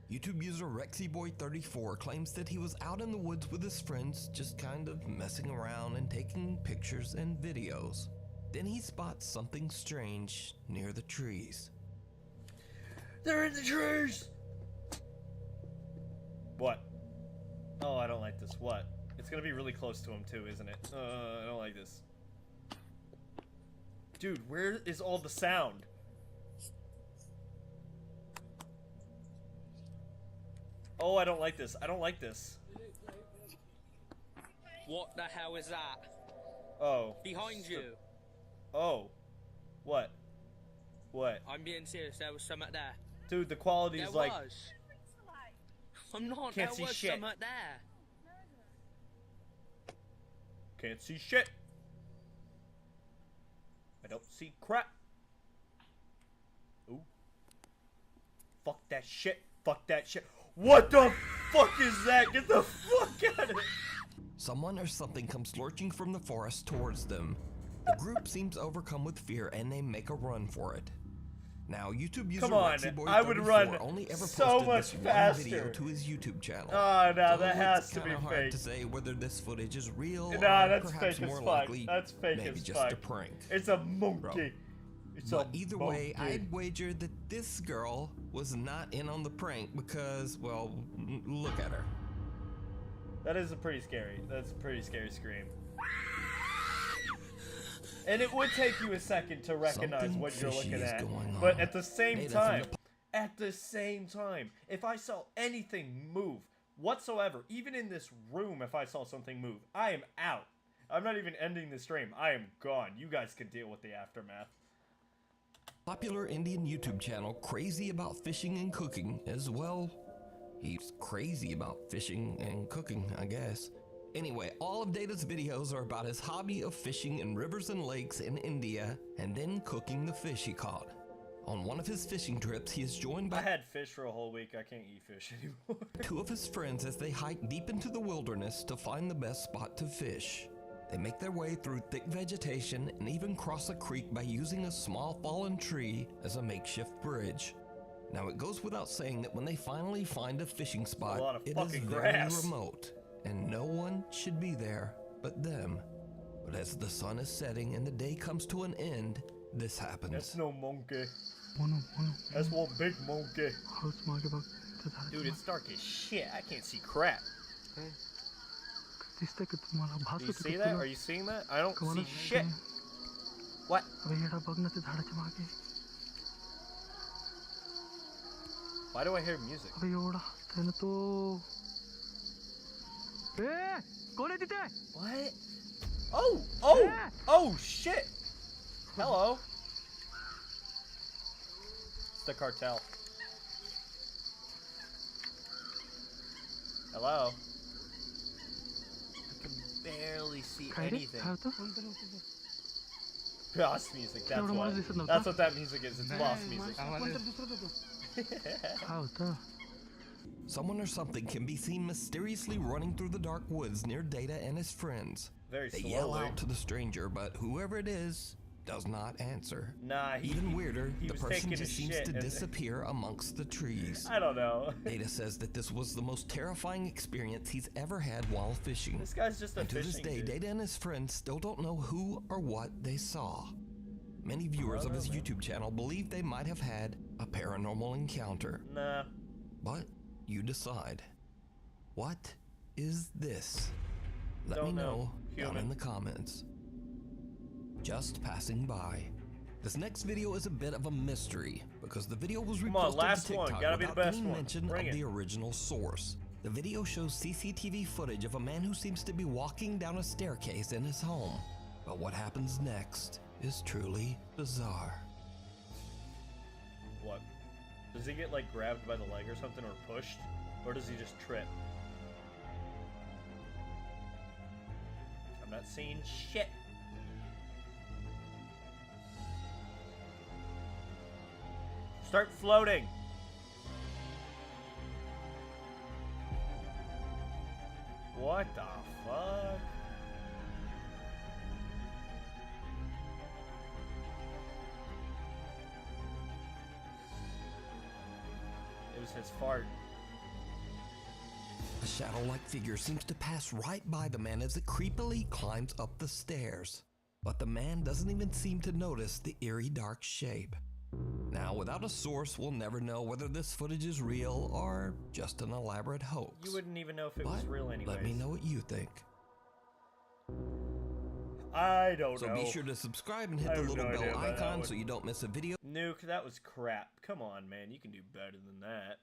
YouTube user RexyBoy34 claims that he was out in the woods with his friends, just kind of messing around and taking pictures and videos. Then he spots something strange near the trees. They're in the trees! What? Oh, I don't like this. What? It's gonna be really close to him too, isn't it? I don't like this. Dude, where is all the sound? Oh, I don't like this. I don't like this. What the hell is that? Oh. Behind you. Oh. What? What? I'm being serious, there was something there. Dude, the quality is like... I'm not, Can't there see was shit. something there. Can't see shit. I don't see crap. Ooh. Fuck that shit. Fuck that shit. What the fuck is that? Get the fuck out of it. Someone or something comes lurching from the forest towards them. The group seems overcome with fear and they make a run for it. Now, YouTube user Come on, I would run only ever so posted much this faster. one video to his YouTube channel. Oh, no, so that has it's to be kinda hard fake. to say whether this footage is real or that's perhaps fake more as fuck. likely That's fake maybe as just fuck. a prank. It's a monkey. It's But a either monkey. way, I'd wager that this girl was not in on the prank because, well, look at her. That is a pretty scary. That's a pretty scary scream. And it would take you a second to recognize Something what you're looking fishy is at. going But on. at the same Hey, time, that's if I saw anything move whatsoever, even in this room, if I saw something move, I am out. I'm not even ending the stream. I am gone. You guys can deal with the aftermath. Popular Indian YouTube channel crazy about fishing and cooking as well. He's crazy about fishing and cooking, I guess. Anyway, all of Data's videos are about his hobby of fishing in rivers and lakes in India and then cooking the fish he caught. On one of his fishing trips, he is joined by I had fish for a whole week. I can't eat fish anymore. two of his friends as they hike deep into the wilderness to find the best spot to fish. They make their way through thick vegetation and even cross a creek by using a small fallen tree as a makeshift bridge. Now, it goes without saying that when they finally find a fishing spot, it is very remote, and no one should be there but them. But as the sun is setting and the day comes to an end, this happens. That's no monkey. That's one big monkey. Dude, it's dark as shit. I can't see crap. Do you see that? Are you seeing that? I don't see shit. What? Why do I hear music? What? Oh! Oh! Oh, shit! Hello. It's the cartel. Hello. I can barely see anything. Boss music, that's what. That's what that music is. It's boss music. Someone or something can be seen mysteriously running through the dark woods near Data and his friends. Very They slowly. yell out to the stranger, but whoever it is does not answer. Nah, Even weirder, he the was person taking a just seems shit to and- disappear amongst the trees. I don't know. Data says that this was the most terrifying experience he's ever had while fishing. This guy's just a And to this fishing day, dude. Data and his friends still don't know who or what they saw. Many viewers of his YouTube channel believe they might have had a paranormal encounter. Nah. But you decide. What is this? Let me Don't know. know down in the comments. Just passing by. This next video is a bit of a mystery because the video was Come on, reposted last to TikTok one. Gotta be the without best any one. mention Bring of it. the original source. The video shows CCTV footage of a man who seems to be walking down a staircase in his home. But what happens next is truly bizarre. What? Does he get like grabbed by the leg or something or pushed? Or does he just trip? I'm not seeing shit. Start floating. What the fuck? It was his fart. A shadow-like figure seems to pass right by the man as it creepily climbs up the stairs. But the man doesn't even seem to notice the eerie dark shape. Now, without a source, we'll never know whether this footage is real or just an elaborate hoax. You wouldn't even know if it But was real anyways. let me know what you think. I don't So know. be sure to subscribe and hit I the have little no idea bell about that icon one. so you don't miss a video. Nuke, that was crap. Come on, man. You can do better than that.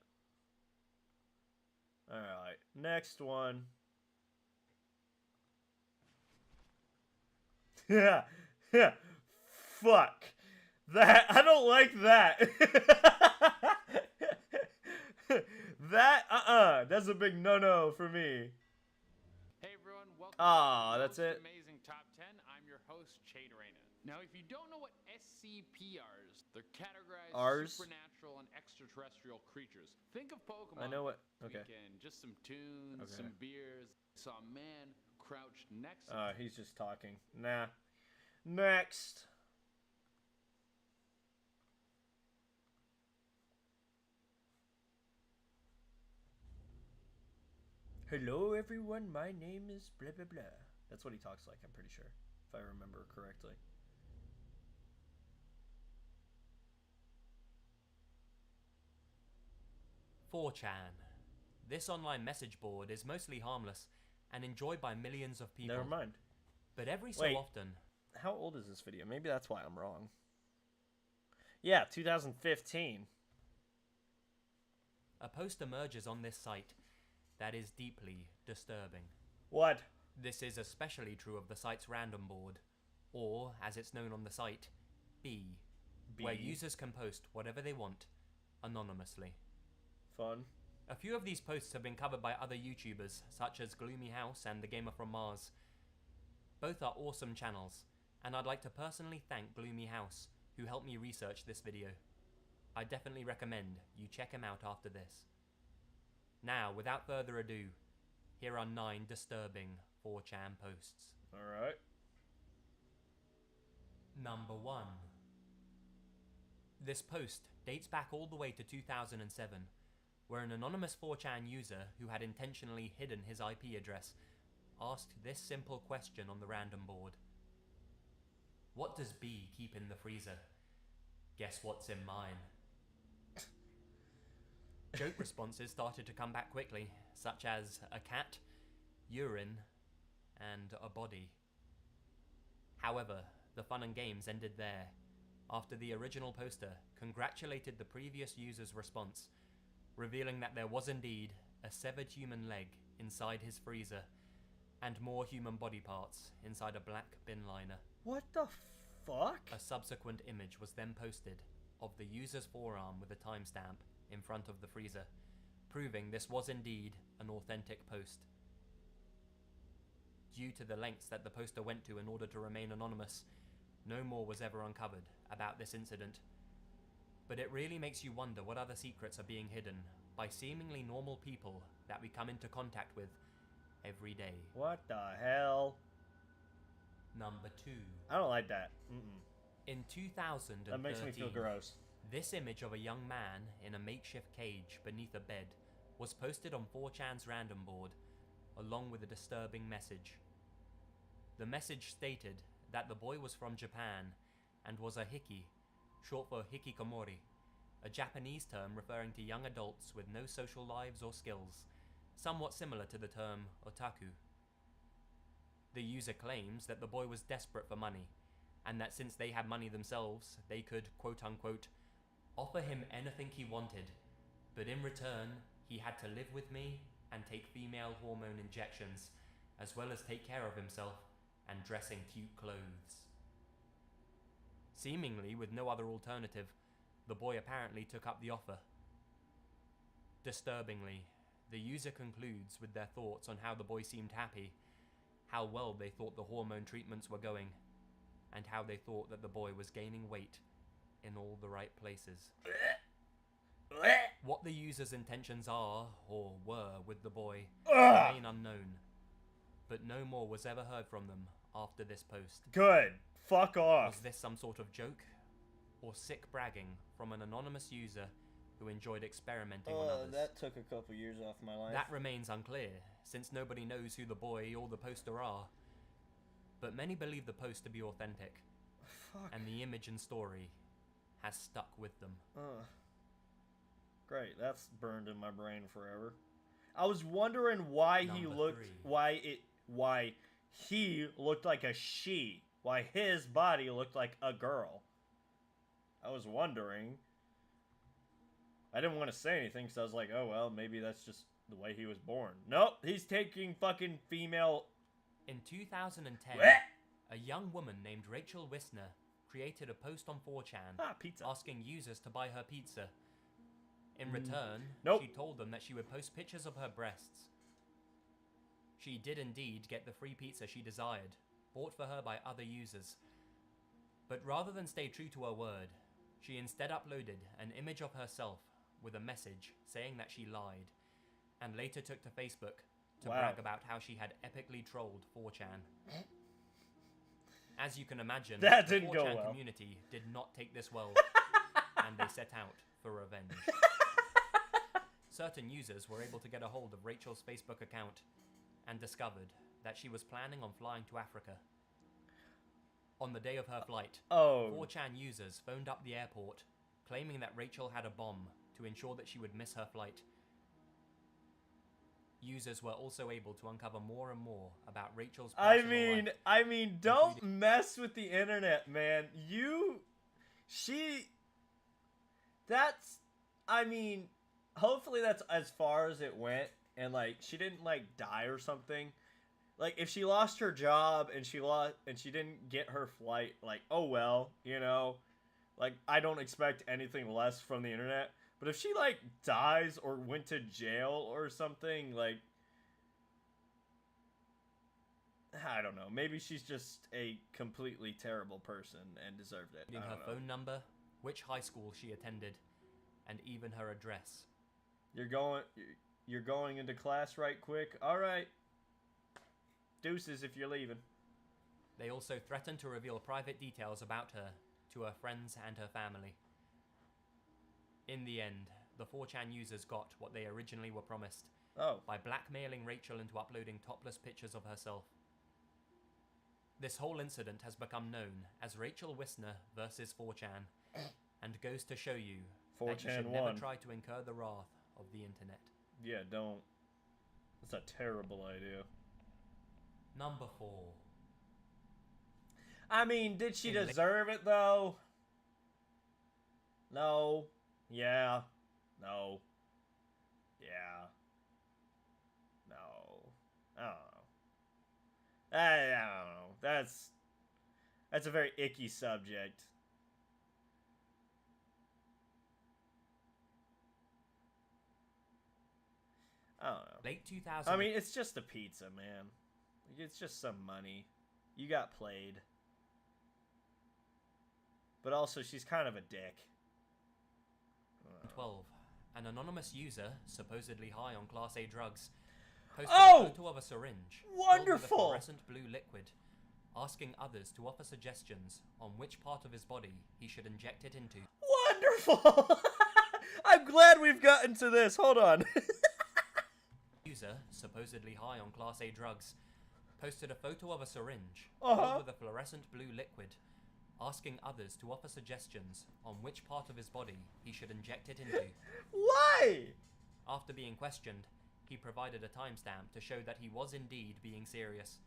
Alright, next one. Yeah, yeah. Fuck. That, I don't like that. That, that's a big no-no for me. Hey everyone, welcome Ah, to that's the it. Amazing Top 10. I'm your host, Chaderena. Now, if you don't know what SCPRs, they're categorized Rs? supernatural and extraterrestrial creatures. Think of Pokemon. I know what. Okay. Weekend, just some tunes, Okay. some beers. Saw a man crouched next to He's just talking. Nah. Next. Hello everyone, my name is blah blah blah. That's what he talks like, I'm pretty sure, if I remember correctly. This online message board is mostly harmless and enjoyed by millions of people. Never mind. But every so often... How old is this video? Maybe that's why I'm wrong. Yeah, 2015. A post emerges on this site that is deeply disturbing. What? This is especially true of the site's random board, or, as it's known on the site, B, where users can post whatever they want, anonymously. Fun. A few of these posts have been covered by other YouTubers, such as Gloomy House and The Gamer from Mars. Both are awesome channels, and I'd like to personally thank Gloomy House, who helped me research this video. I definitely recommend you check him out after this. Now, without further ado, here are 9 disturbing 4chan posts. Alright. Number 1. This post dates back all the way to 2007, where an anonymous 4chan user who had intentionally hidden his IP address asked this simple question on the random board. What does B keep in the freezer? Guess what's in mine? Joke responses started to come back quickly, such as a cat, urine, and a body. However, the fun and games ended there, after the original poster congratulated the previous user's response, revealing that there was indeed a severed human leg inside his freezer, and more human body parts inside a black bin liner. What the fuck? A subsequent image was then posted of the user's forearm with a timestamp in front of the freezer, proving this was indeed an authentic post. Due to the lengths that the poster went to in order to remain anonymous, no more was ever uncovered about this incident. But it really makes you wonder what other secrets are being hidden by seemingly normal people that we come into contact with every day. What the hell? Number 2. I don't like that. In 2013, that makes me feel gross. This image of a young man in a makeshift cage beneath a bed was posted on 4chan's random board, along with a disturbing message. The message stated that the boy was from Japan and was a hiki, short for hikikomori, a Japanese term referring to young adults with no social lives or skills, somewhat similar to the term otaku. The user claims that the boy was desperate for money, and that since they had money themselves, they could, quote-unquote, offer him anything he wanted, but in return, he had to live with me and take female hormone injections, as well as take care of himself and dressing cute clothes. Seemingly with no other alternative, the boy apparently took up the offer. Disturbingly, the user concludes with their thoughts on how the boy seemed happy, how well they thought the hormone treatments were going, and how they thought that the boy was gaining weight in all the right places. What the user's intentions are, or were, with the boy remain unknown, but no more was ever heard from them after this post. Good. Fuck off. Was this some sort of joke, or sick bragging from an anonymous user who enjoyed experimenting on others? That took a couple years off my life. That remains unclear, since nobody knows who the boy or the poster are. But many believe the post to be authentic, and the image and story has stuck with them. Great, that's burned in my brain forever. I was wondering why he looked, why he looked like a she, why his body looked like a girl. I was wondering. I didn't want to say anything because I was like, oh well, maybe that's just the way he was born. Nope, he's taking fucking female. In 2010, a young woman named Rachel Wisner created a post on 4chan asking users to buy her pizza. In return, she told them that she would post pictures of her breasts. She did indeed get the free pizza she desired, bought for her by other users. But rather than stay true to her word, she instead uploaded an image of herself with a message saying that she lied, and later took to Facebook to brag about how she had epically trolled 4chan. As you can imagine, the 4chan community did not take this well, and they set out for revenge. certain users were able to get a hold of Rachel's Facebook account and discovered that she was planning on flying to Africa. On the day of her flight, 4chan users phoned up the airport, claiming that Rachel had a bomb to ensure that she would miss her flight. Users were also able to uncover more and more about Rachel's personal life. I mean, don't mess with the internet, man. I mean, hopefully that's as far as it went, and like she didn't like die or something. Like if she lost her job and she didn't get her flight, like oh well, you know, like I don't expect anything less from the internet. But if she like dies or went to jail or something, like I don't know, maybe she's just a completely terrible person and deserved it. Her phone number, which high school she attended, and even her address. You're going into class right quick. All right. Deuces if you're leaving. They also threatened to reveal private details about her to her friends and her family. In the end, the 4chan users got what they originally were promised by blackmailing Rachel into uploading topless pictures of herself. This whole incident has become known as Rachel Wisner versus 4chan, and goes to show you that you should never try to incur the wrath of the internet. Yeah, don't. That's a terrible idea. Number 4. I mean, did she deserve it though? No. Yeah. No. Yeah. No. I don't know. I don't know. That's a very icky subject. I don't know. Late 2000. I mean, it's just a pizza, man. It's just some money. You got played. But also, she's kind of a dick. 12. An anonymous user, supposedly high on Class A drugs, posted a photo of a syringe filled with a fluorescent blue liquid, asking others to offer suggestions on which part of his body he should inject it into. Wonderful! I'm glad we've gotten to this. Hold on. User, supposedly high on Class A drugs, posted a photo of a syringe filled with a fluorescent blue liquid, asking others to offer suggestions on which part of his body he should inject it into. Why? After being questioned, he provided a timestamp to show that he was indeed being serious.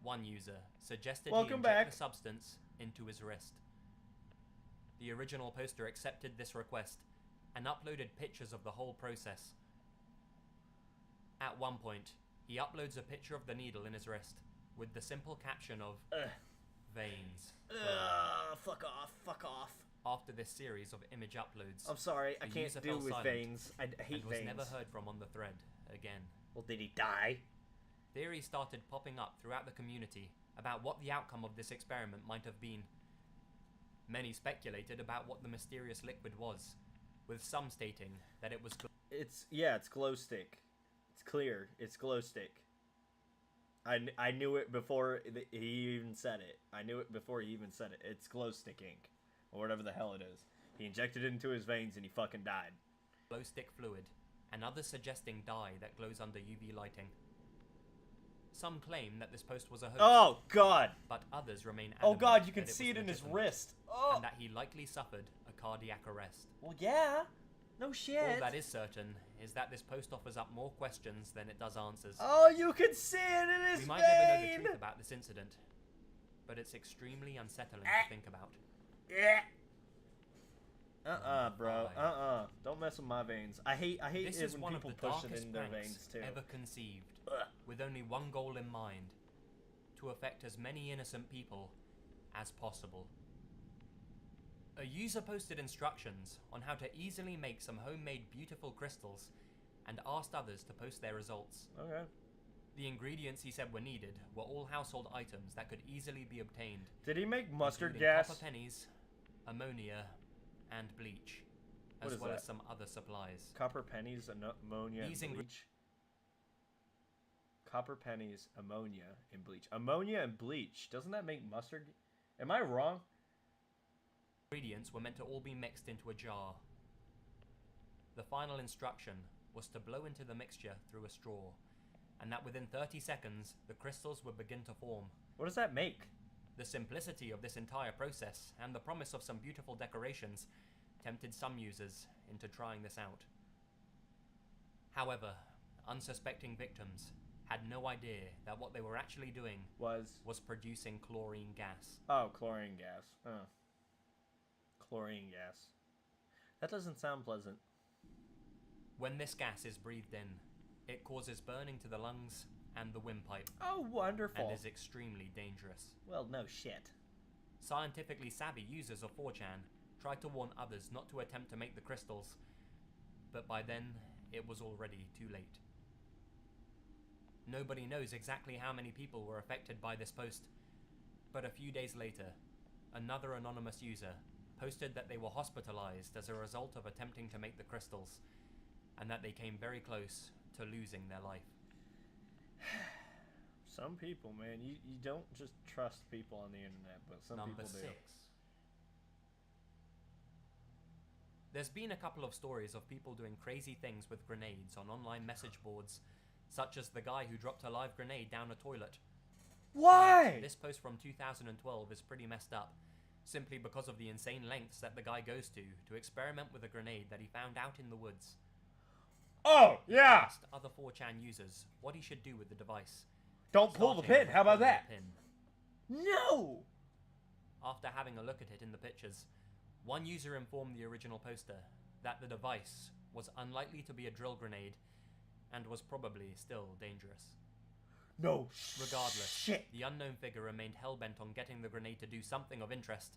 One user suggested he inject the substance into his wrist. The original poster accepted this request and uploaded pictures of the whole process. At one point, he uploads a picture of the needle in his wrist with the simple caption of veins. Fuck off, fuck off. After this series of image uploads, I'm sorry, I can't deal with veins. I hate and veins. was never heard from on the thread again. Well, did he die? Theories started popping up throughout the community about what the outcome of this experiment might have been. Many speculated about what the mysterious liquid was, with some stating that it was it's glow stick. It's clear. It's glow stick. I knew it before he even said it. I knew it before he even said it. It's glow stick ink, or whatever the hell it is. He injected it into his veins and he fucking died. Glow stick fluid, and others suggesting dye that glows under UV lighting. Some claim that this post was a hoax. Oh God! But others remain adamant. Oh God! You can see it in his wrist. Oh! And that he likely suffered a cardiac arrest. Well, yeah. No shit. All that is certain is that this post offers up more questions than it does answers. Oh, you can see it in his vein! We might never know the truth about this incident, but it's extremely unsettling to think about. Bro. Don't mess with my veins. I hate it when people push it in their veins too. Ever conceived, with only one goal in mind: to affect as many innocent people as possible. A user posted instructions on how to easily make some homemade beautiful crystals and asked others to post their results. Okay. The ingredients he said were needed were all household items that could easily be obtained. Did he make mustard gas? Copper pennies, ammonia, and bleach, as well as some other supplies. Copper pennies, ammonia, and bleach? Copper pennies, ammonia, and bleach. Ammonia and bleach. Doesn't that make mustard? Am I wrong? Ingredients were meant to all be mixed into a jar. The final instruction was to blow into the mixture through a straw, and that within 30 seconds, the crystals would begin to form. What does that make? The simplicity of this entire process, and the promise of some beautiful decorations, tempted some users into trying this out. However, unsuspecting victims had no idea that what they were actually doing was producing chlorine gas. Oh, chlorine gas. Oh. Chlorine gas. That doesn't sound pleasant. When this gas is breathed in, it causes burning to the lungs and the windpipe. Oh, wonderful. And is extremely dangerous. Well, no shit. Scientifically savvy users of 4chan tried to warn others not to attempt to make the crystals, but by then, it was already too late. Nobody knows exactly how many people were affected by this post, but a few days later, another anonymous user posted that they were hospitalized as a result of attempting to make the crystals, and that they came very close to losing their life. Some people, man, you don't just trust people on the internet, but some people do. Number 6. There's been a couple of stories of people doing crazy things with grenades on online message boards, such as the guy who dropped a live grenade down a toilet. Why? This post from 2012 is pretty messed up, simply because of the insane lengths that the guy goes to experiment with a grenade that he found out in the woods. Oh, yeah! He asked other 4chan users what he should do with the device. Don't pull the pin, how about that? No! After having a look at it in the pictures, one user informed the original poster that the device was unlikely to be a drill grenade and was probably still dangerous. No Regardless, shit. The unknown figure remained hell-bent on getting the grenade to do something of interest.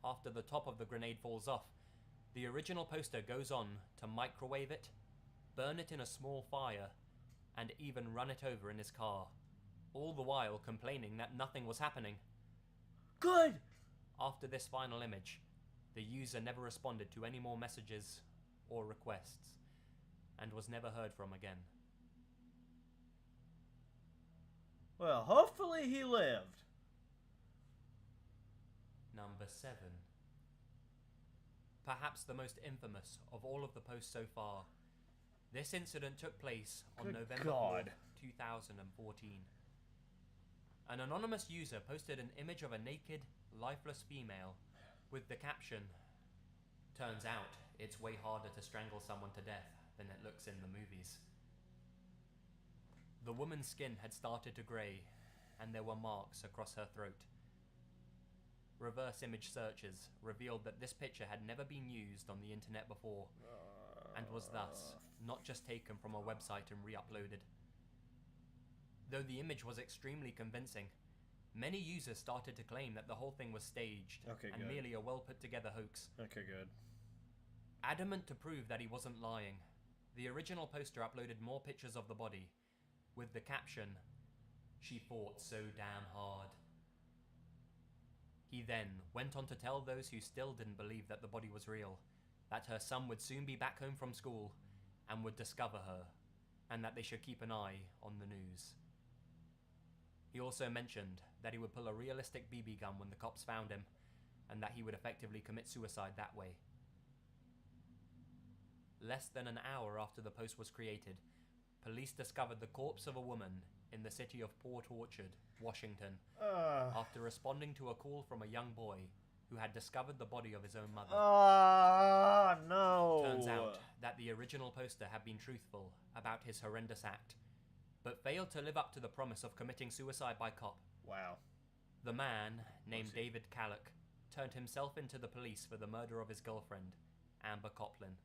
After the top of the grenade falls off, the original poster goes on to microwave it, burn it in a small fire, and even run it over in his car, all the while complaining that nothing was happening. Good! After this final image, the user never responded to any more messages or requests, and was never heard from again. Well, hopefully he lived. Number 7. Perhaps the most infamous of all of the posts so far. This incident took place on November 4th, 2014. An anonymous user posted an image of a naked, lifeless female with the caption, "Turns out, it's way harder to strangle someone to death than it looks in the movies." The woman's skin had started to grey, and there were marks across her throat. Reverse image searches revealed that this picture had never been used on the internet before, and was thus not just taken from a website and re-uploaded. Though the image was extremely convincing, many users started to claim that the whole thing was staged and merely a well-put-together hoax. Okay, good. Adamant to prove that he wasn't lying, the original poster uploaded more pictures of the body, with the caption, "She fought so damn hard." He then went on to tell those who still didn't believe that the body was real, that her son would soon be back home from school and would discover her, and that they should keep an eye on the news. He also mentioned that he would pull a realistic BB gun when the cops found him, and that he would effectively commit suicide that way. Less than an hour after the post was created, police discovered the corpse of a woman in the city of Port Orchard, Washington, after responding to a call from a young boy who had discovered the body of his own mother. No. Turns out that the original poster had been truthful about his horrendous act, but failed to live up to the promise of committing suicide by cop. Wow. The man, named David Kalloch, turned himself into the police for the murder of his girlfriend, Amber Coplin.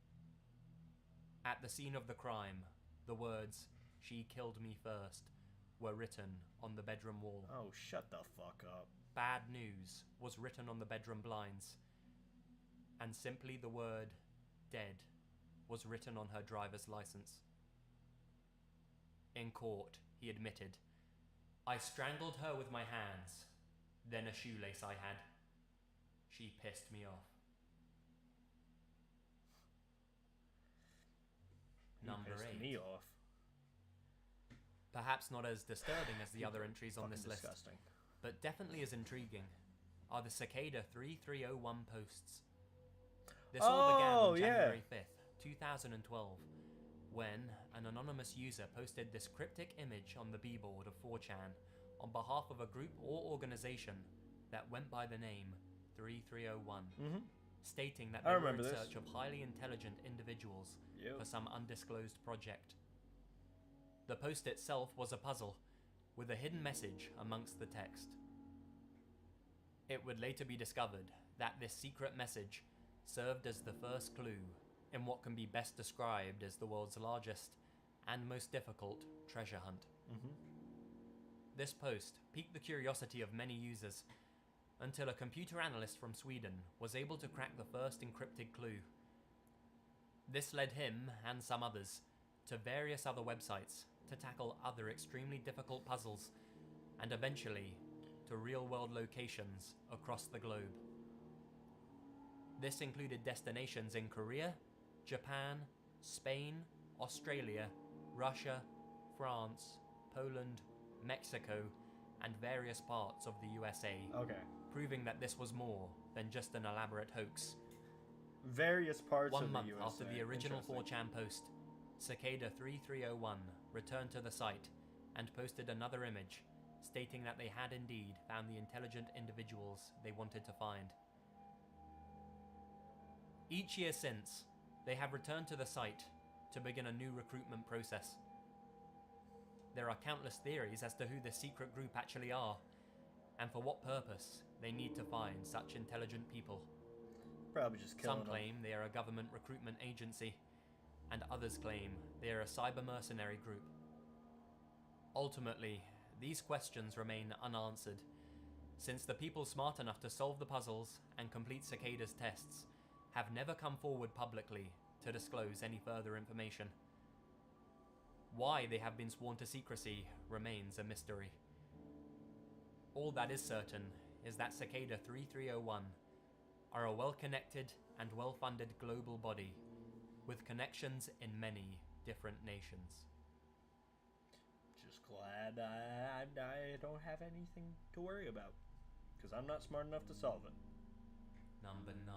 At the scene of the crime, the words, "She killed me first," were written on the bedroom wall. Oh, shut the fuck up. "Bad news" was written on the bedroom blinds, and simply the word "dead" was written on her driver's license. In court, he admitted, "I strangled her with my hands, then a shoelace I had. She pissed me off." Number 8. Me off. Perhaps not as disturbing as the other entries on this list, but definitely as intriguing, are the Cicada 3301 posts. This all began on January 5th, 2012, when an anonymous user posted this cryptic image on the B-board of 4chan on behalf of a group or organization that went by the name 3301, stating that they were in search of highly intelligent individuals for some undisclosed project. The post itself was a puzzle with a hidden message amongst the text. It would later be discovered that this secret message served as the first clue in what can be best described as the world's largest and most difficult treasure hunt. This post piqued the curiosity of many users until a computer analyst from Sweden was able to crack the first encrypted clue. This led him and some others to various other websites to tackle other extremely difficult puzzles and eventually to real-world locations across the globe. This included destinations in Korea, Japan, Spain, Australia, Russia, France, Poland, Mexico, and various parts of the USA. Proving that this was more than just an elaborate hoax. Various parts of the USA. 1 month after the original 4chan post, Cicada 3301 returned to the site and posted another image stating that they had indeed found the intelligent individuals they wanted to find. Each year since, they have returned to the site to begin a new recruitment process. There are countless theories as to who this secret group actually are, and for what purpose they need to find such intelligent people. Probably just killing Some claim they are a government recruitment agency, and others claim they are a cyber mercenary group. Ultimately, these questions remain unanswered, since the people smart enough to solve the puzzles and complete Cicada's tests have never come forward publicly to disclose any further information. Why they have been sworn to secrecy remains a mystery. All that is certain is that Cicada 3301 are a well-connected and well-funded global body with connections in many different nations. Just glad I don't have anything to worry about, because I'm not smart enough to solve it. Number 9.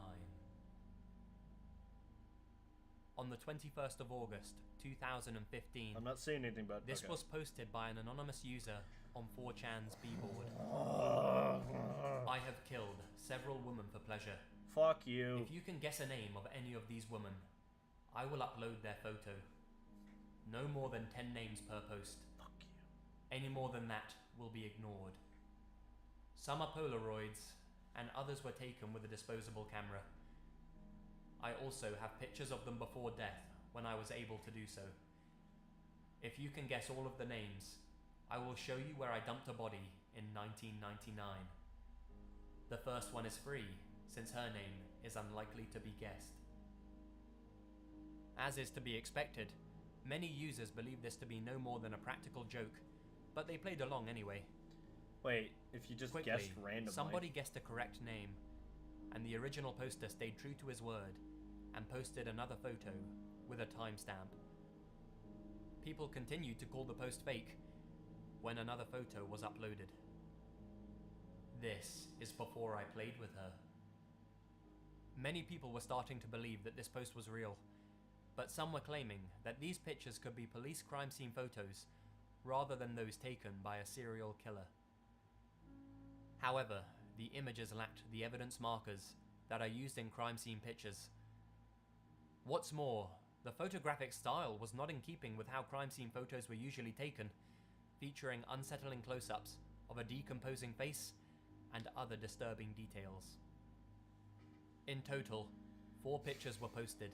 On the 21st of August, 2015... I'm not seeing anything, but this was posted by an anonymous user on 4chan's B-board. I have killed several women for pleasure. Fuck you. If you can guess a name of any of these women, I will upload their photo. No more than 10 names per post. Fuck you. Any more than that will be ignored. Some are Polaroids, and others were taken with a disposable camera. I also have pictures of them before death when I was able to do so. If you can guess all of the names, I will show you where I dumped a body in 1999. The first one is free, since her name is unlikely to be guessed. As is to be expected, many users believe this to be no more than a practical joke, but they played along anyway. Wait, if you just guessed randomly... somebody guessed a correct name, and the original poster stayed true to his word and posted another photo with a timestamp. People continued to call the post fake when another photo was uploaded. This is before I played with her. Many people were starting to believe that this post was real, but some were claiming that these pictures could be police crime scene photos rather than those taken by a serial killer. However, the images lacked the evidence markers that are used in crime scene pictures. What's more, the photographic style was not in keeping with how crime scene photos were usually taken, featuring unsettling close-ups of a decomposing face and other disturbing details. In total, 4 pictures were posted.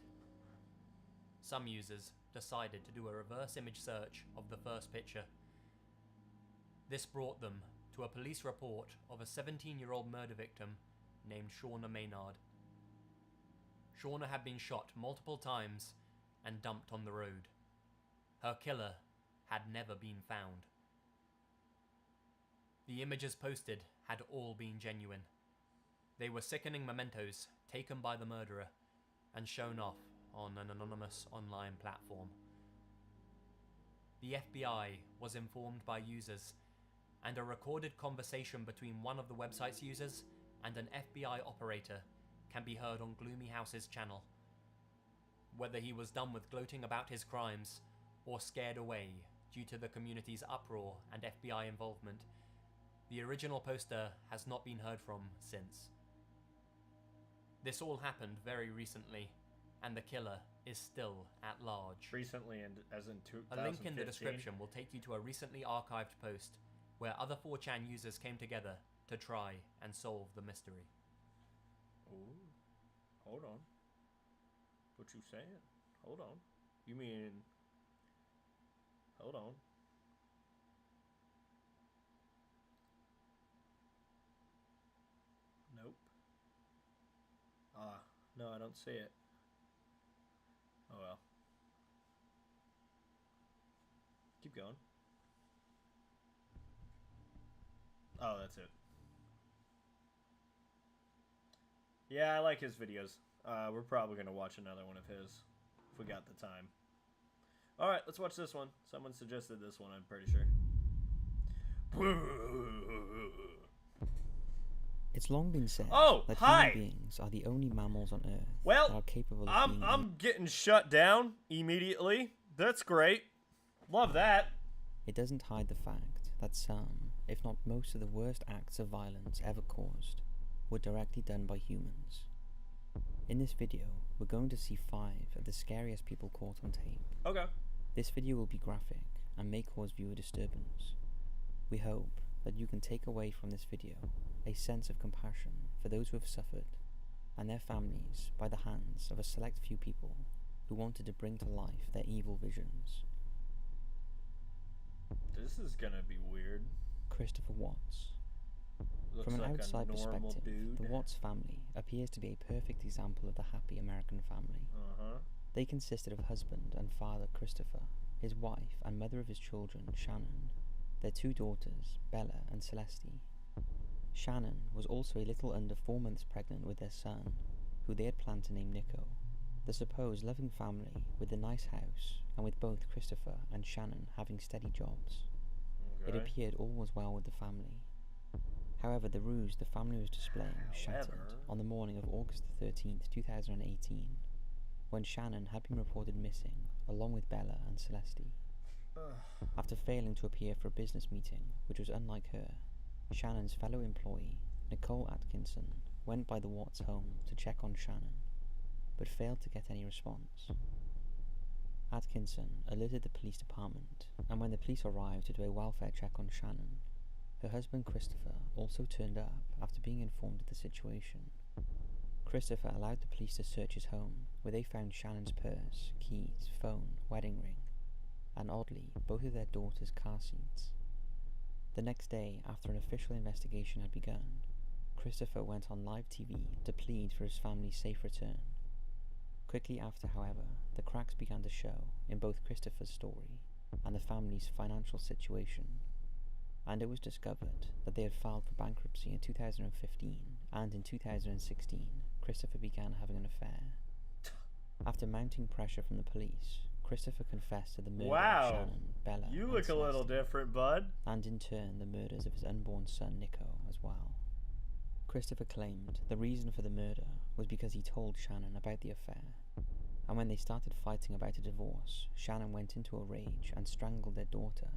Some users decided to do a reverse image search of the first picture. This brought them to a police report of a 17-year-old murder victim named Shauna Maynard. Shauna had been shot multiple times and dumped on the road. Her killer had never been found. The images posted had all been genuine. They were sickening mementos taken by the murderer and shown off on an anonymous online platform. The FBI was informed by users, and a recorded conversation between one of the website's users and an FBI operator can be heard on Gloomy House's channel. Whether he was done with gloating about his crimes, or scared away due to the community's uproar and FBI involvement, the original poster has not been heard from since. This all happened very recently, and the killer is still at large. Recently, and as in 2015. A link in the description will take you to a recently archived post where other 4chan users came together to try and solve the mystery. Ooh. Hold on. What you saying? Hold on. You mean... Hold on. Nope. No, I don't see it. Oh well. Keep going. Oh, that's it. Yeah, I like his videos. We're probably going to watch another one of his if we got the time. Alright, let's watch this one. Someone suggested this one, I'm pretty sure. It's long been said that hi! human beings are the only mammals on Earth Well, that are capable of being I'm getting shut down immediately. That's great. Love that. It doesn't hide the fact that some, if not most of the worst acts of violence ever caused, were directly done by humans. In this video, we're going to see 5 of the scariest people caught on tape. Okay. This video will be graphic and may cause viewer disturbance. We hope that you can take away from this video a sense of compassion for those who have suffered and their families by the hands of a select few people who wanted to bring to life their evil visions. This is gonna be weird. Christopher Watts. Looks From an like outside a normal perspective, dude. the Watts family appears to be a perfect example of the happy American family. They consisted of husband and father Christopher, his wife and mother of his children, Shannon, their 2 daughters, Bella and Celeste. Shannon was also a little under 4 months pregnant with their son, who they had planned to name Nico. The supposed loving family with a nice house, and with both Christopher and Shannon having steady jobs. It appeared all was well with the family. However, the ruse the family was displaying was shattered on the morning of August 13th, 2018, when Shannon had been reported missing, along with Bella and Celeste. After failing to appear for a business meeting, which was unlike her, Shannon's fellow employee, Nicole Atkinson, went by the Watts home to check on Shannon, but failed to get any response. Atkinson alerted the police department, and when the police arrived to do a welfare check on Shannon, her husband Christopher also turned up after being informed of the situation. Christopher allowed the police to search his home, where they found Shannon's purse, keys, phone, wedding ring, and oddly, both of their daughters' car seats. The next day, after an official investigation had begun, Christopher went on live TV to plead for his family's safe return. Quickly after, however, the cracks began to show in both Christopher's story and the family's financial situation, and it was discovered that they had filed for bankruptcy in 2015, and in 2016, Christopher began having an affair. After mounting pressure from the police, Christopher confessed to the murder of Shannon, Bella, you and look a little Celeste, different, bud. and in turn the murders of his unborn son Nico as well. Christopher claimed the reason for the murder was because he told Shannon about the affair, and when they started fighting about a divorce, Shannon went into a rage and strangled their daughter,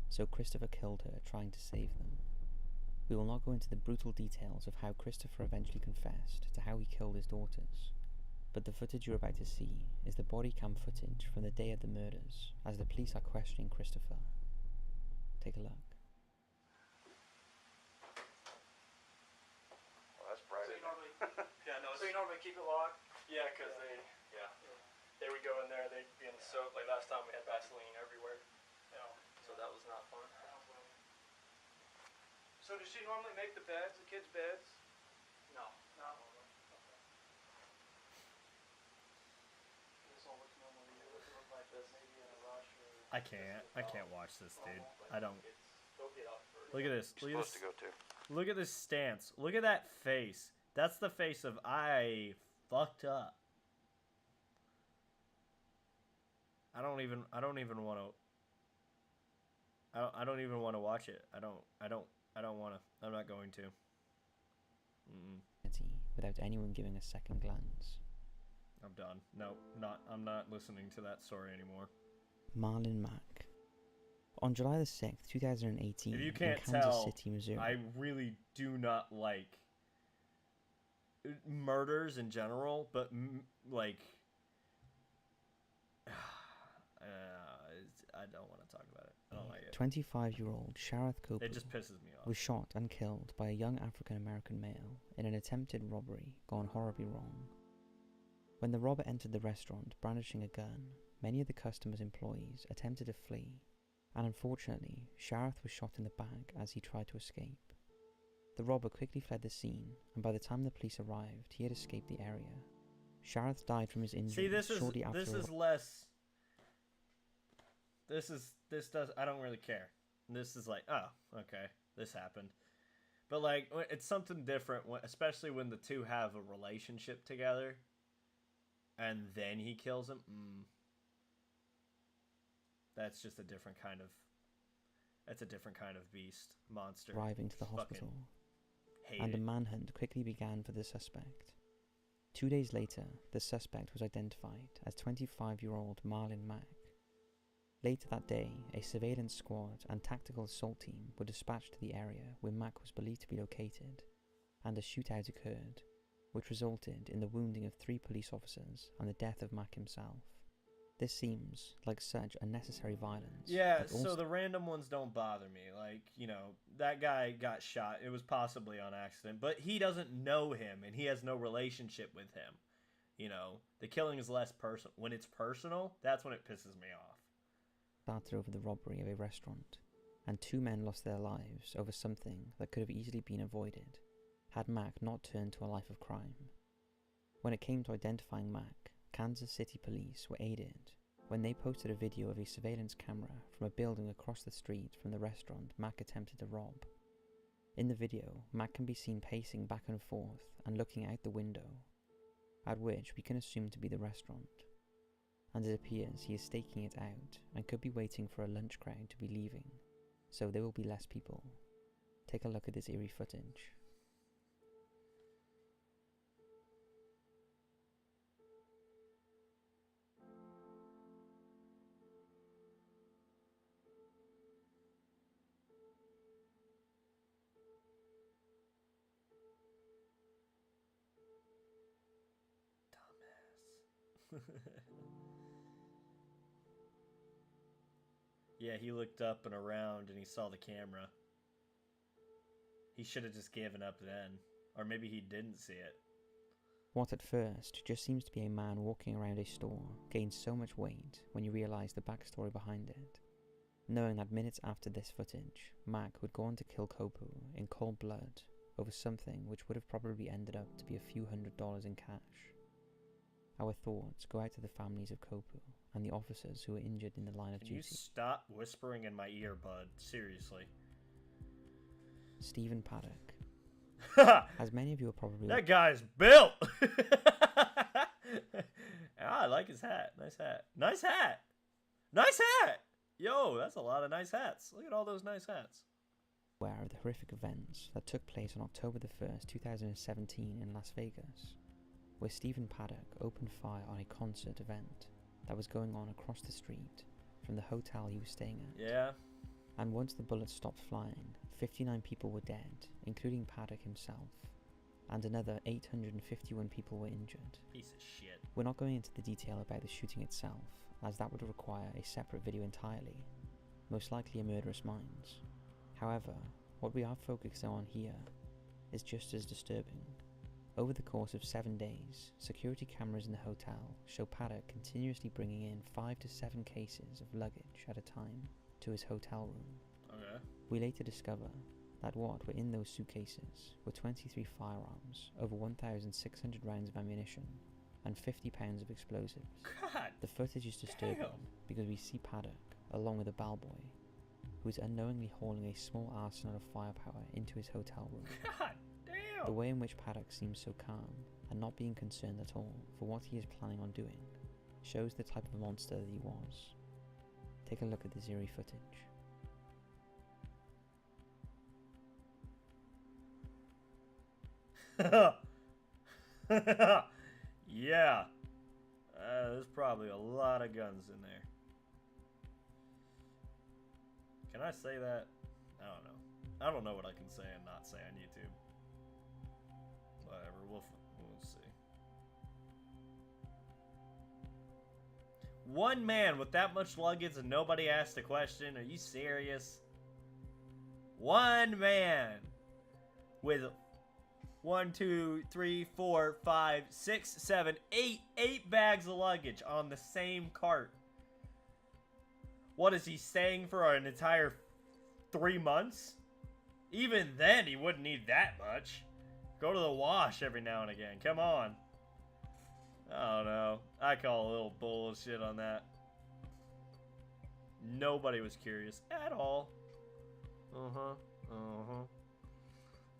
so Christopher killed her trying to save them. We will not go into the brutal details of how Christopher eventually confessed to how he killed his daughters, but the footage you're about to see is the body cam footage from the day of the murders, as the police are questioning Christopher. Take a look. Well, that's bright. So you normally, so you normally keep it locked? Yeah, because they would go in there, they'd be in the soap. Like last time we had Vaseline everywhere. So that was not fun. So does she normally make the beds, the kids' beds? No. No. Okay. This all looks normal to you. Does it look like this maybe in a rush or... I can't watch this, dude. I don't. Look at this. Look at this. Look at this stance. Look at that face. That's the face of I fucked up. I don't even want to. I don't even want to watch it. I don't want to. I'm not going to. without anyone giving a second glance. I'm done. No, I'm not listening to that story anymore. Marlon Mack. On July the 6th, 2018, if you in can't Kansas tell, City, Missouri. I really do not like murders in general, but like, I don't want to talk about it. I don't like it. 25-year-old Sharath Kopu It just pisses me off. was shot and killed by a young African-American male in an attempted robbery gone horribly wrong. When the robber entered the restaurant brandishing a gun, many of the customer's employees attempted to flee, and unfortunately, Sharath was shot in the back as he tried to escape. The robber quickly fled the scene, and by the time the police arrived, he had escaped the area. Sharath died from his injuries shortly after. This does. I don't really care. This is like, oh, okay, this happened. But like, it's something different, especially when the two have a relationship together, and then he kills him. That's just a different kind of. That's a different kind of beast, monster. Arriving to the hospital, and a manhunt quickly began for the suspect. 2 days later, the suspect was identified as 25-year-old Marlon Mack. Later that day, a surveillance squad and tactical assault team were dispatched to the area where Mack was believed to be located, and a shootout occurred, which resulted in the wounding of 3 police officers and the death of Mack himself. This seems like such unnecessary violence. Yeah, so the random ones don't bother me. Like, you know, that guy got shot. It was possibly on accident, but he doesn't know him, and he has no relationship with him. You know, the killing is less personal. When it's personal, that's when it pisses me off. Started over the robbery of a restaurant, and 2 men lost their lives over something that could have easily been avoided had Mack not turned to a life of crime. When it came to identifying Mack, Kansas City police were aided when they posted a video of a surveillance camera from a building across the street from the restaurant Mack attempted to rob. In the video, Mack can be seen pacing back and forth and looking out the window, at which we can assume to be the restaurant. And it appears he is staking it out and could be waiting for a lunch crowd to be leaving, so there will be less people. Take a look at this eerie footage. Yeah, he looked up and around and he saw the camera. He should have just given up then. Or maybe he didn't see it. What at first just seems to be a man walking around a store gains so much weight when you realise the backstory behind it. Knowing that minutes after this footage, Mack would go on to kill Kopu in cold blood over something which would have probably ended up to be a few $100s in cash. Our thoughts go out to the families of Kopu and the officers who were injured in the line of duty. Can you stop whispering in my ear, bud? Seriously. Stephen Paddock. As many of you are probably... That guy's built! I like his hat. Nice hat. Nice hat! Nice hat! Yo, that's a lot of nice hats. Look at all those nice hats. Aware of the horrific events that took place on October the 1st, 2017 in Las Vegas, where Stephen Paddock opened fire on a concert event that was going on across the street from the hotel he was staying at. Yeah. And once the bullets stopped flying, 59 people were dead, including Paddock himself, and another 851 people were injured. Piece of shit. We're not going into the detail about the shooting itself, as that would require a separate video entirely, most likely a Murderous Minds. However, what we are focusing on here is just as disturbing. Over the course of 7 days, security cameras in the hotel show Paddock continuously bringing in 5 to 7 cases of luggage at a time to his hotel room. Okay. We later discover that what were in those suitcases were 23 firearms, over 1,600 rounds of ammunition, and 50 pounds of explosives. God, the footage is disturbing because we see Paddock, along with a bellboy, who is unknowingly hauling a small arsenal of firepower into his hotel room. God damn! The way in which Paddock seems so calm and not being concerned at all for what he is planning on doing shows the type of monster that he was. Take a look at this eerie footage. Yeah. There's probably a lot of guns in there. Can I say that? I don't know. I don't know what I can say and not say on YouTube. Whatever, we'll see. One man with that much luggage and nobody asked a question? Are you serious? One man with 1, 2, 3, 4, 5, 6, 7, 8 bags of luggage on the same cart. What is he staying for an entire 3 months? Even then, he wouldn't need that much. Go to the wash every now and again. Come on. I don't know. I call a little bullshit on that. Nobody was curious at all.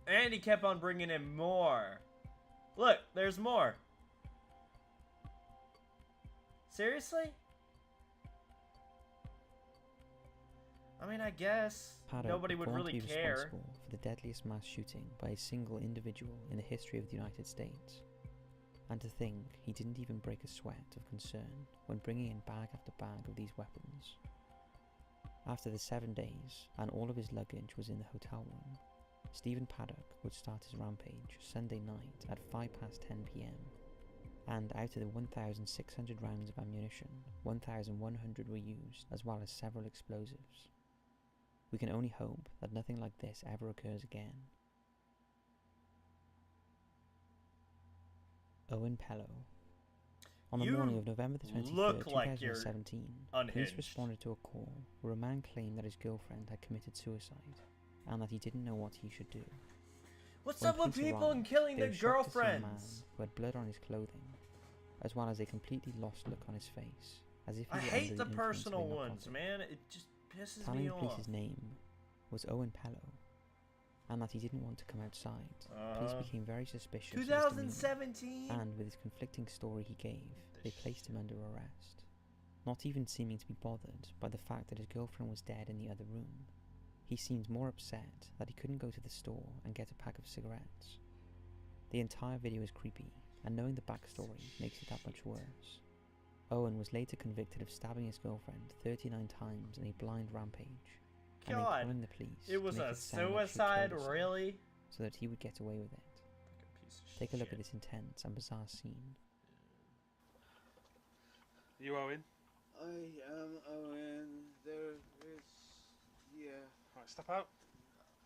And he kept on bringing in more. Look, there's more. Seriously? I mean, I guess Paddock nobody would really care. Responsible for the deadliest mass shooting by a single individual in the history of the United States. And to think he didn't even break a sweat of concern when bringing in bag after bag of these weapons. After the 7 days, and all of his luggage was in the hotel room, Stephen Paddock would start his rampage Sunday night at 10:05 PM. And out of the 1,600 rounds of ammunition, 1,100 were used, as well as several explosives. We can only hope that nothing like this ever occurs again. Owen Pello. On the morning of November the 23rd, 2017, police responded to a call where a man claimed that his girlfriend had committed suicide and that he didn't know what he should do. What's up with people and killing their girlfriends? A man who had blood on his clothing, as well as a completely lost look on his face, as if he I were hate under the influence of a personal ones, narcotic. man. It just pisses Telling me the off. police his name was Owen Pello, and that he didn't want to come outside. Police became very suspicious of his demeanor, 2017. and with his conflicting story he gave, they placed him under arrest, not even seeming to be bothered by the fact that his girlfriend was dead in the other room. He seemed more upset that he couldn't go to the store and get a pack of cigarettes. The entire video is creepy, and knowing the backstory makes it that much worse. Owen was later convicted of stabbing his girlfriend 39 times in a blind rampage, and then calling the police. It was to make a it sound like she suicide, killed herself, really? so that he would get away with it. Take a look at this intense and bizarre scene. You Owen? I am Owen. There is... yeah. Right, step out.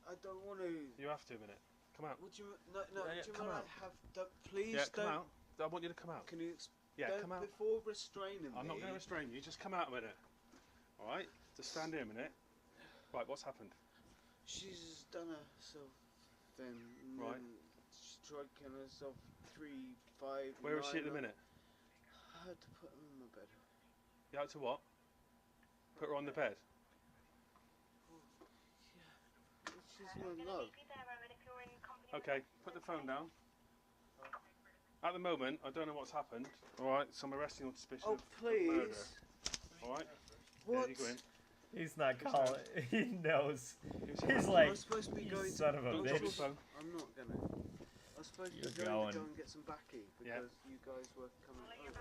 I don't want to... You have to a minute. Come out. Would you... No, Yeah, do you come mind out. I have... Please Yeah, don't... come out. I want you to come out. Can you... Yeah, don't- come out. Before restraining I'm not me... going to restrain you. Just come out a minute. All right? Just stand here a minute. Right, what's happened? She's done herself then. And Right. then she tried killing herself 3, 5, Where is she at 9, the minute? I had to put her in my bed. You had to what? Put her on the bed. She's my love. Okay, put the phone down. At the moment, I don't know what's happened. All right, so I'm arresting you on suspicion Oh, of murder. please. All right. What? Yeah, you go in. He's not calling. He knows. He's He's like, I'm supposed to be "You going son of a Don't drop the bitch." phone. I'm not gonna. I was supposed to You're be going going. to go and get some baccy because you guys were coming over.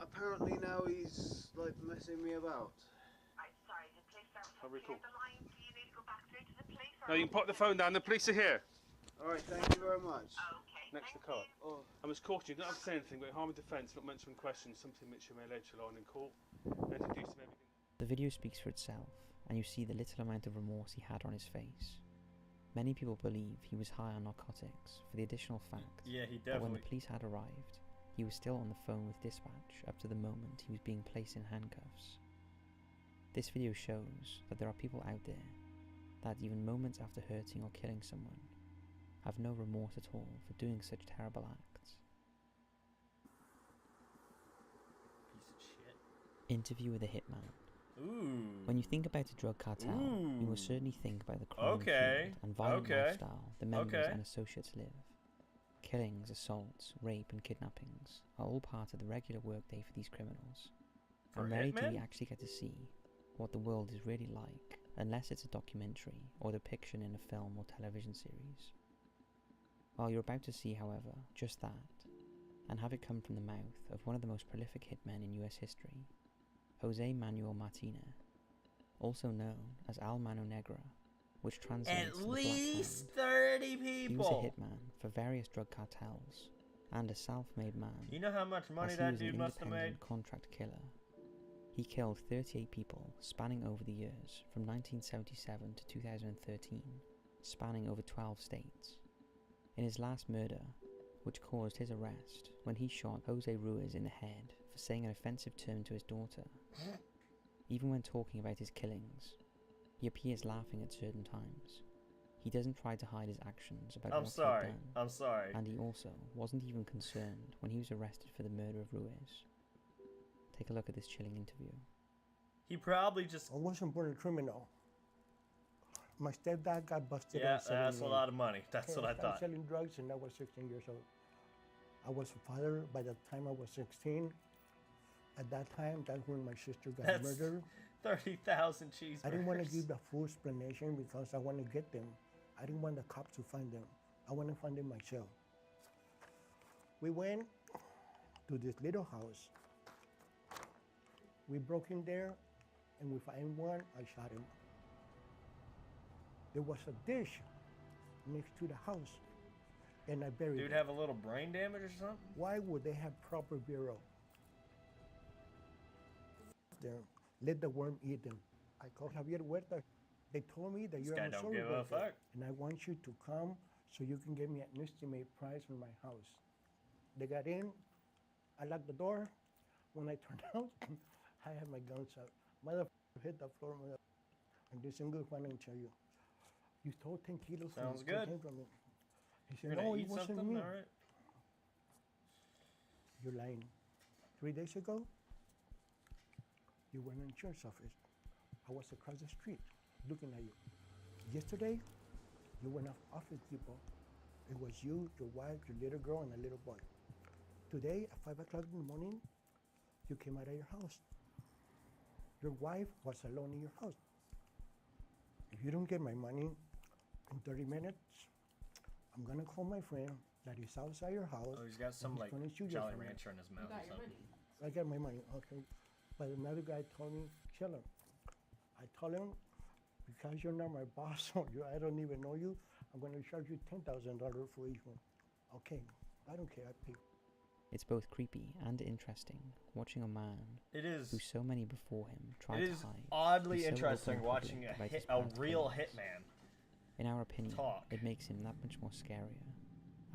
Apparently now he's like messing me about. Oh, very cool. No, you can put the phone down. The police are here. Alright, thank you very much. Next to the car. Oh. I was cautioned. You don't have to say anything, but harm in defence, not mentioning questions, something which you may later on in court. Introduce him everything. The video speaks for itself, and you see the little amount of remorse he had on his face. Many people believe he was high on narcotics for the additional fact Yeah, he that when the definitely- police had arrived, he was still on the phone with dispatch up to the moment he was being placed in handcuffs. This video shows that there are people out there that even moments after hurting or killing someone have no remorse at all for doing such terrible acts. Piece of shit. Interview with a hitman. Ooh. When you think about a drug cartel, you will certainly think about the crime Okay. field and violent Okay. lifestyle the members Okay. and associates live. Killings, assaults, rape and kidnappings are all part of the regular workday for these criminals. For And rarely do we hitmen? actually get to see what the world is really like unless it's a documentary or depiction in a film or television series. Well, you're about to see, however, just that, and have it come from the mouth of one of the most prolific hitmen in US history, Jose Manuel Martinez, also known as El Mano Negra, which translates to the Black Hand. At least 30 people! He was a hitman for various drug cartels, and a self-made man. You know how much money as that he was dude an must have made? independent contract killer. He killed 38 people spanning over the years from 1977 to 2013, spanning over 12 states. In his last murder, which caused his arrest when he shot Jose Ruiz in the head for saying an offensive term to his daughter. Even when talking about his killings, he appears laughing at certain times. He doesn't try to hide his actions about what he'd done. I'm sorry. And he also wasn't even concerned when he was arrested for the murder of Ruiz. Take a look at this chilling interview. He probably just... I wasn't born a criminal. My stepdad got busted. Yeah, that's a lot of money. That's what I thought. Selling drugs, and I was 16 years old. I was a father by the time I was 16. At that time, that's when my sister got murdered. 30,000 cheeseburgers. I didn't want to give the full explanation because I want to get them. I didn't want the cops to find them. I want to find them myself. We went to this little house. We broke in there, and we found one. I shot him. There was a dish next to the house, and I buried it. Dude have a little brain damage or something? Why would they have proper burial? Let the worm eat them. I called Javier Huerta. They told me that you're on a sorry birthday, and I want you to come so you can give me an estimate price on my house. They got in. I locked the door. When I turned out, I had my guns out. Motherfucker hit the floor. And this ain't good, I can tell you. You stole 10 kilos Sounds good. from me. He said, You're gonna no, it eat wasn't something? me. All right. You're lying. 3 days ago, you went in the insurance office. I was across the street looking at you. Yesterday, you went off office people. It was you, your wife, your little girl, and a little boy. Today, at 5 o'clock in the morning, you came out of your house. Your wife was alone in your house. If you don't get my money in 30 minutes, I'm gonna call my friend that is outside your house. Oh, he's got some like Jolly Rancher in his mouth or something. I got my money, okay. But another guy told me, kill him. I told him, because you're not my boss, or I don't even know you, I'm gonna charge you $10,000 for each one. Okay, I don't care, I pay. It's both creepy and interesting watching a man who so many before him tried to hide. It is oddly interesting watching a real hitman. In our opinion, talk. It makes him that much more scarier,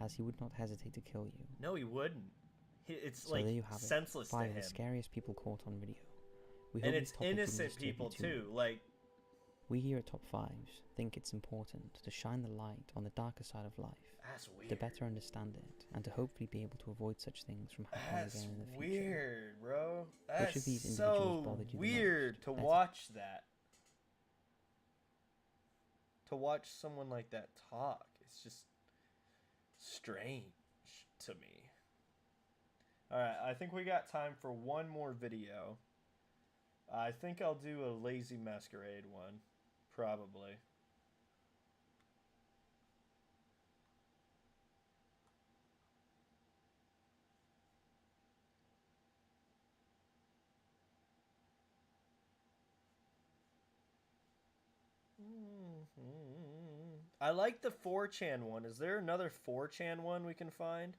as he would not hesitate to kill you. No, he wouldn't. It's so like there you have senseless it. 5 to of him. the scariest people caught on video. We And hope it's this topic innocent didn't disturb you people too too. much. Like we here at Top 5s think it's important to shine the light on the darker side of life. That's weird. To better understand it and to hopefully be able to avoid such things from happening That's again in the future. weird, bro. Which That's of these individuals so bothered you the weird most? to Better. watch that. To watch someone like that talk, it's just strange to me. Alright, I think we got time for one more video. I think I'll do a Lazy Masquerade one. Probably. I like the 4chan one. Is there another 4chan one we can find?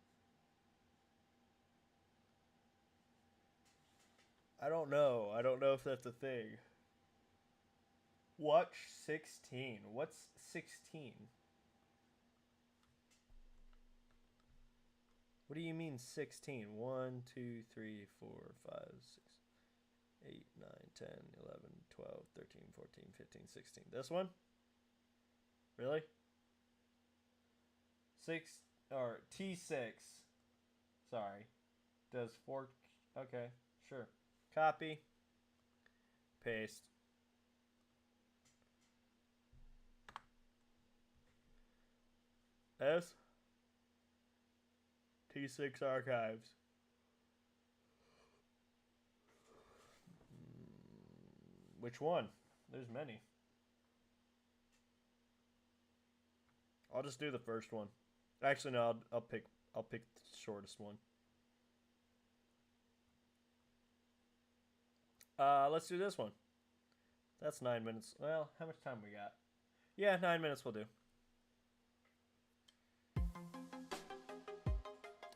I don't know. I don't know if that's a thing. Watch 16. What's 16? What do you mean 16? 1, 2, 3, 4, 5, 6, 8, 9, 10, 11, 12, 13, 14, 15, 16. This one? Really? 6 or T6. Sorry. Does 4. Okay, sure. Copy. Paste. S. T6 archives. Which one? There's many. I'll just do the first one. Actually, no, I'll pick the shortest one. Let's do this one. That's 9 minutes. Well, how much time we got? Yeah, 9 minutes will do.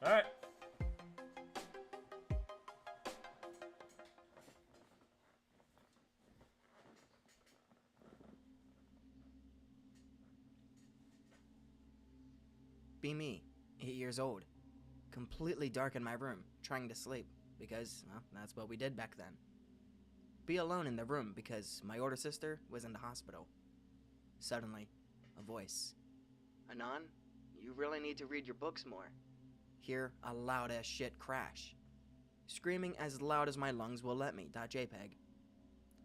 All right. Be me, 8 years old. Completely dark in my room, trying to sleep, because, well, that's what we did back then. Be alone in the room because my older sister was in the hospital. Suddenly, a voice. Anon, you really need to read your books more. Hear a loud as shit crash. Screaming as loud as my lungs will let me, .jpg.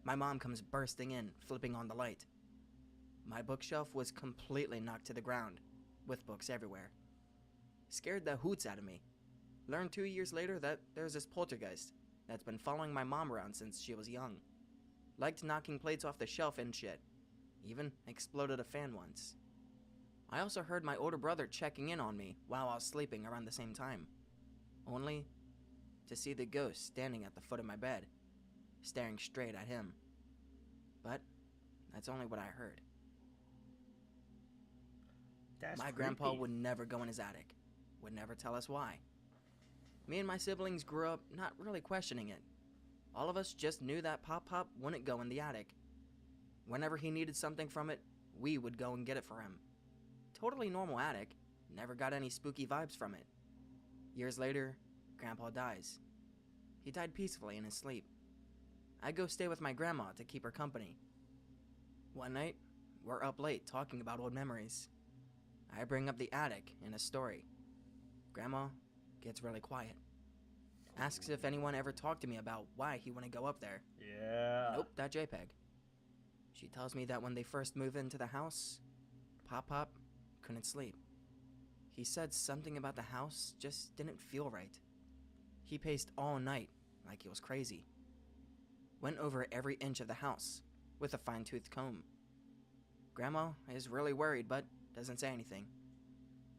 My mom comes bursting in, flipping on the light. My bookshelf was completely knocked to the ground, with books everywhere. Scared the hoots out of me. Learned 2 years later that there's this poltergeist that's been following my mom around since she was young. Liked knocking plates off the shelf and shit. Even exploded a fan once. I also heard my older brother checking in on me while I was sleeping around the same time. Only to see the ghost standing at the foot of my bed, staring straight at him. But that's only what I heard. My grandpa would never go in his attic. Would never tell us why. Me and my siblings grew up not really questioning it. All of us just knew that Pop wouldn't go in the attic. Whenever he needed something from it, we would go and get it for him. Totally normal attic. Never got any spooky vibes from it. Years later, Grandpa dies. He died peacefully in his sleep. I go stay with my grandma to keep her company. One night, we're up late talking about old memories. I bring up the attic in a story. Grandma gets really quiet. Asks if anyone ever talked to me about why he wouldn't go up there. Yeah. Nope, .jpg. She tells me that when they first moved into the house, Pop couldn't sleep. He said something about the house just didn't feel right. He paced all night like he was crazy. Went over every inch of the house with a fine-toothed comb. Grandma is really worried but doesn't say anything.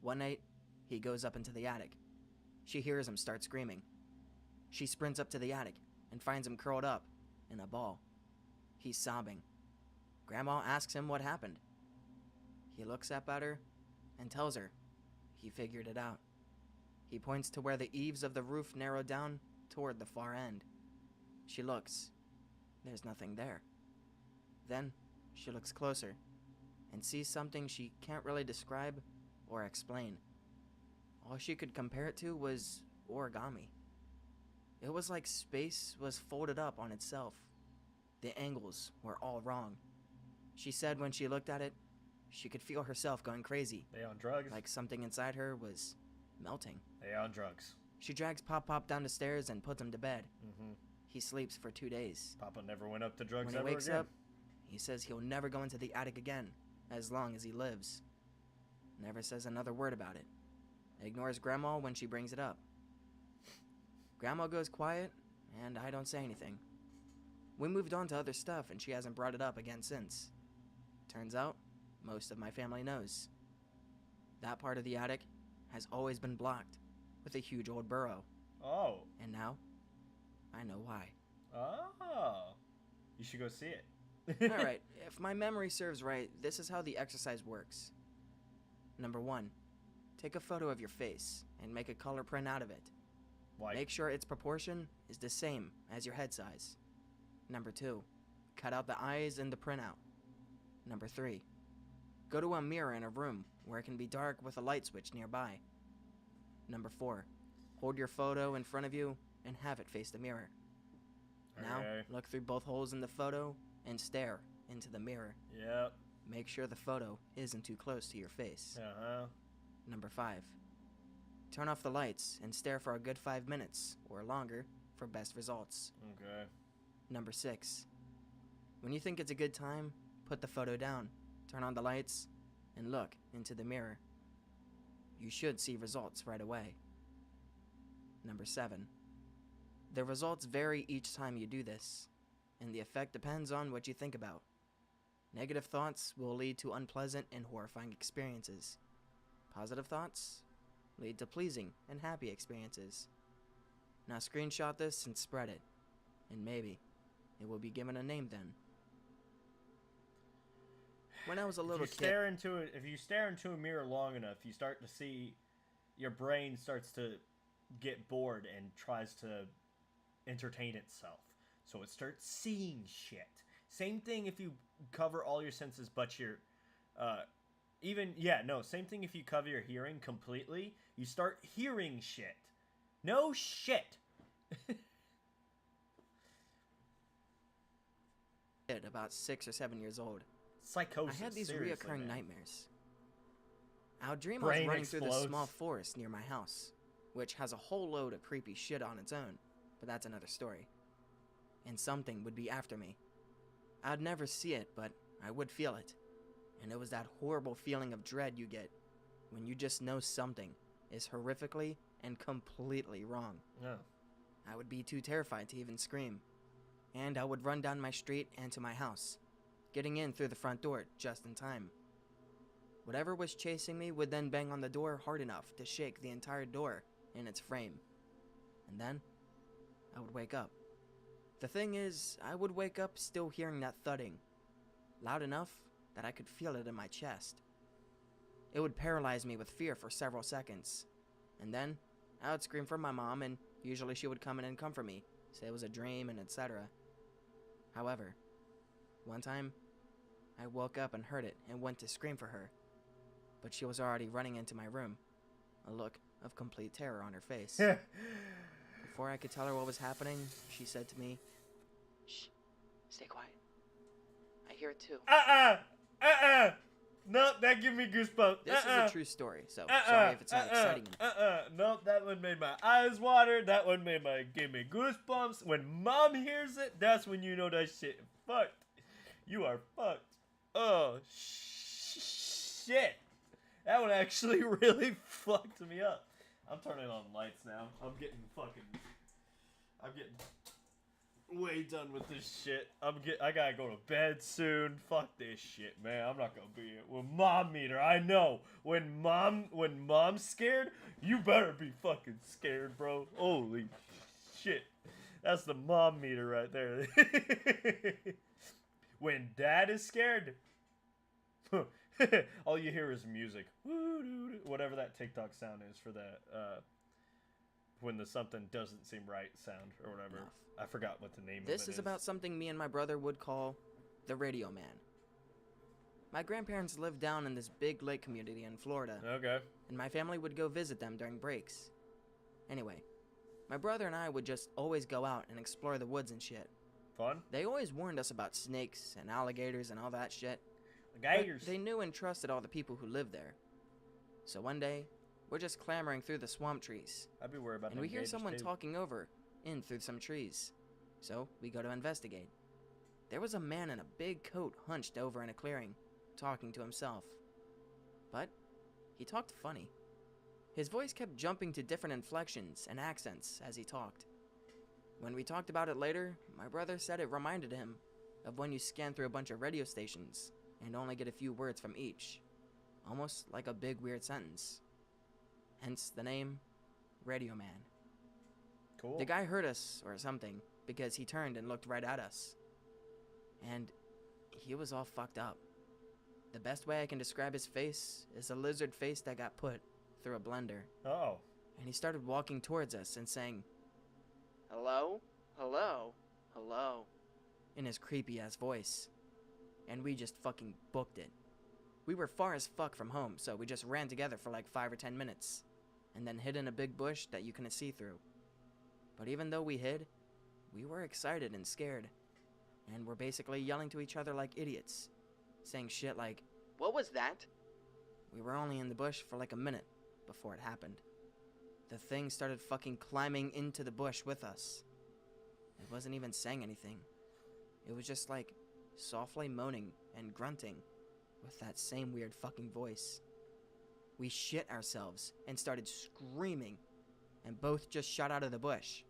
One night, he goes up into the attic. She hears him start screaming. She sprints up to the attic and finds him curled up in a ball. He's sobbing. Grandma asks him what happened. He looks up at her and tells her he figured it out. He points to where the eaves of the roof narrow down toward the far end. She looks. There's nothing there. Then she looks closer and sees something she can't really describe or explain. All she could compare it to was origami. It was like space was folded up on itself. The angles were all wrong. She said when she looked at it, she could feel herself going crazy. They on drugs? Like something inside her was melting. They on drugs. She drags Pop down the stairs and puts him to bed. Mm-hmm. He sleeps for 2 days. Papa never went up to drugs When ever he wakes again. up, he says he'll never go into the attic again, as long as he lives. Never says another word about it. Ignores Grandma when she brings it up. Grandma goes quiet, and I don't say anything. We moved on to other stuff, and she hasn't brought it up again since. Turns out, most of my family knows. That part of the attic has always been blocked with a huge old burrow. Oh. And now, I know why. Oh. You should go see it. Alright, if my memory serves right, this is how the exercise works. Number 1, take a photo of your face and make a color print out of it. Like? Make sure its proportion is the same as your head size. Number 2, cut out the eyes in the printout. Number 3, go to a mirror in a room where it can be dark with a light switch nearby. Number 4, hold your photo in front of you and have it face the mirror. Now, look through both holes in the photo and stare into the mirror. Yep. Make sure the photo isn't too close to your face. Uh-huh. Number 5, turn off the lights and stare for a good 5 minutes or longer for best results. Okay. Number 6, when you think it's a good time, put the photo down, turn on the lights, and look into the mirror. You should see results right away. Number 7, the results vary each time you do this, and the effect depends on what you think about. Negative thoughts will lead to unpleasant and horrifying experiences. Positive thoughts lead to pleasing and happy experiences. Now screenshot this and spread it, and maybe it will be given a name then. When I was a little kid... If you stare into a mirror long enough, you start to see... Your brain starts to get bored and tries to entertain itself. So it starts seeing shit. Same thing if you cover all your senses but your... same thing if you cover your hearing completely. You start hearing shit. No shit! About 6 or 7 years old. Psychosis. I had these seriously, reoccurring man. nightmares. I would dream Brain I was running explodes. through this small forest near my house, which has a whole load of creepy shit on its own, but that's another story. And something would be after me. I'd never see it, but I would feel it. And it was that horrible feeling of dread you get when you just know something is horrifically and completely wrong. Yeah. I would be too terrified to even scream. And I would run down my street and to my house, getting in through the front door just in time. Whatever was chasing me would then bang on the door hard enough to shake the entire door in its frame. And then, I would wake up. The thing is, I would wake up still hearing that thudding, loud enough that I could feel it in my chest. It would paralyze me with fear for several seconds. And then, I would scream for my mom, and usually she would come in and comfort me, say it was a dream, and etc. However, one time, I woke up and heard it and went to scream for her. But she was already running into my room, a look of complete terror on her face. Before I could tell her what was happening, she said to me, "Shh, stay quiet. I hear it too." Nope, that give me goosebumps. This is a true story, so sorry if it's not exciting. Nope, that one made my eyes water. That one give me goosebumps. When mom hears it, that's when you know that shit fucked. You are fucked. Oh, shit. That one actually really fucked me up. I'm turning on lights now. I'm getting way done with this shit. I gotta go to bed soon. Fuck this shit, man. I'm not gonna be it. With mom meter, I know. When mom's scared, you better be fucking scared, bro. Holy shit. That's the mom meter right there. When dad is scared, all you hear is music. Whatever that TikTok sound is for that, when the something doesn't seem right sound or whatever. Enough. I forgot what the name of it is. This is about something me and my brother would call the Radio Man. My grandparents lived down in this big lake community in Florida. Okay. And my family would go visit them during breaks. Anyway, my brother and I would just always go out and explore the woods and shit. Fun? They always warned us about snakes and alligators and all that shit. Gators. They knew and trusted all the people who lived there. So one day, we're just clambering through the swamp trees. I'd be worried about and we hear someone talking over in through some trees. So we go to investigate. There was a man in a big coat hunched over in a clearing, talking to himself. But he talked funny. His voice kept jumping to different inflections and accents as he talked. When we talked about it later, my brother said it reminded him of when you scan through a bunch of radio stations and only get a few words from each. Almost like a big weird sentence. Hence the name, Radio Man. Cool. The guy heard us, or something, because he turned and looked right at us. And he was all fucked up. The best way I can describe his face is a lizard face that got put through a blender. Oh. And he started walking towards us and saying, "Hello? Hello? Hello?" in his creepy-ass voice. And we just fucking booked it. We were far as fuck from home, so we just ran together for like 5 or 10 minutes, and then hid in a big bush that you couldn't see through. But even though we hid, we were excited and scared, and were basically yelling to each other like idiots, saying shit like, "What was that?" We were only in the bush for like a minute before it happened. The thing started fucking climbing into the bush with us. It wasn't even saying anything. It was just like softly moaning and grunting with that same weird fucking voice. We shit ourselves and started screaming, and both just shot out of the bush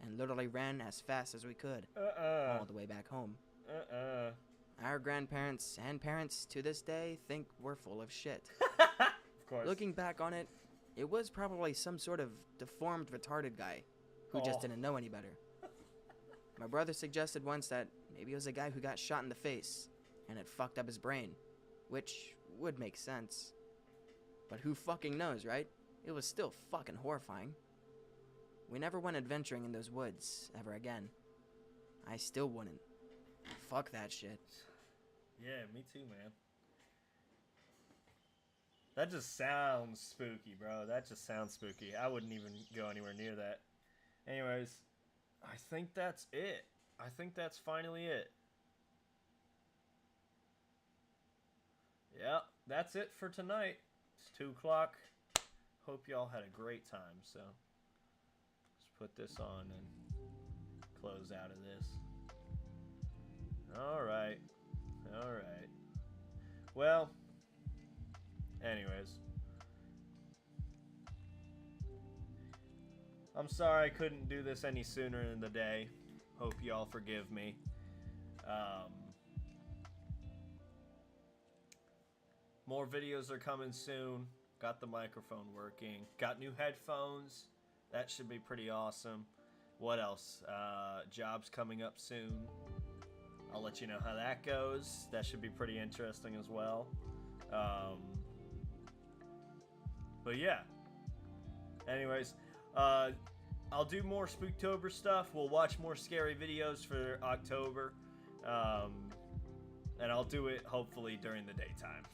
and literally ran as fast as we could all the way back home. Our grandparents and parents to this day think we're full of shit. Of course. Looking back on it, it was probably some sort of deformed, retarded guy who just didn't know any better. My brother suggested once that maybe it was a guy who got shot in the face and it fucked up his brain, which would make sense. But who fucking knows, right? It was still fucking horrifying. We never went adventuring in those woods ever again. I still wouldn't. Fuck that shit. Yeah, me too, man. That just sounds spooky, bro. That just sounds spooky. I wouldn't even go anywhere near that. Anyways, I think that's it. I think that's finally it. Yeah, that's it for tonight. It's 2 o'clock. Hope y'all had a great time, so let's put this on and close out of this. Alright. Alright. Well, anyways. I'm sorry I couldn't do this any sooner in the day. Hope y'all forgive me. More videos are coming soon. Got the microphone working. Got new headphones. That should be pretty awesome. What else? Jobs coming up soon. I'll let you know how that goes. That should be pretty interesting as well. But yeah. Anyways, I'll do more Spooktober stuff. We'll watch more scary videos for October. And I'll do it hopefully during the daytime.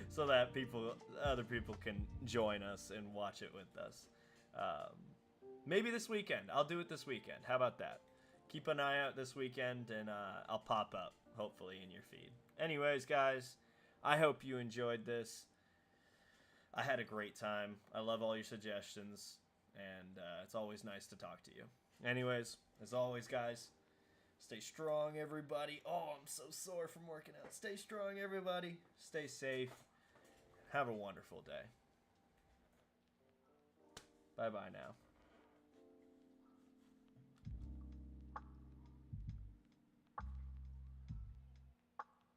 So that other people can join us and watch it with us. Maybe this weekend. I'll do it this weekend. How about that? Keep an eye out this weekend and I'll pop up hopefully in your feed. Anyways, guys, I hope you enjoyed this. I had a great time. I love all your suggestions, and it's always nice to talk to you. Anyways, as always, guys, stay strong, everybody. Oh, I'm so sore from working out. Stay strong, everybody. Stay safe. Have a wonderful day. Bye-bye now.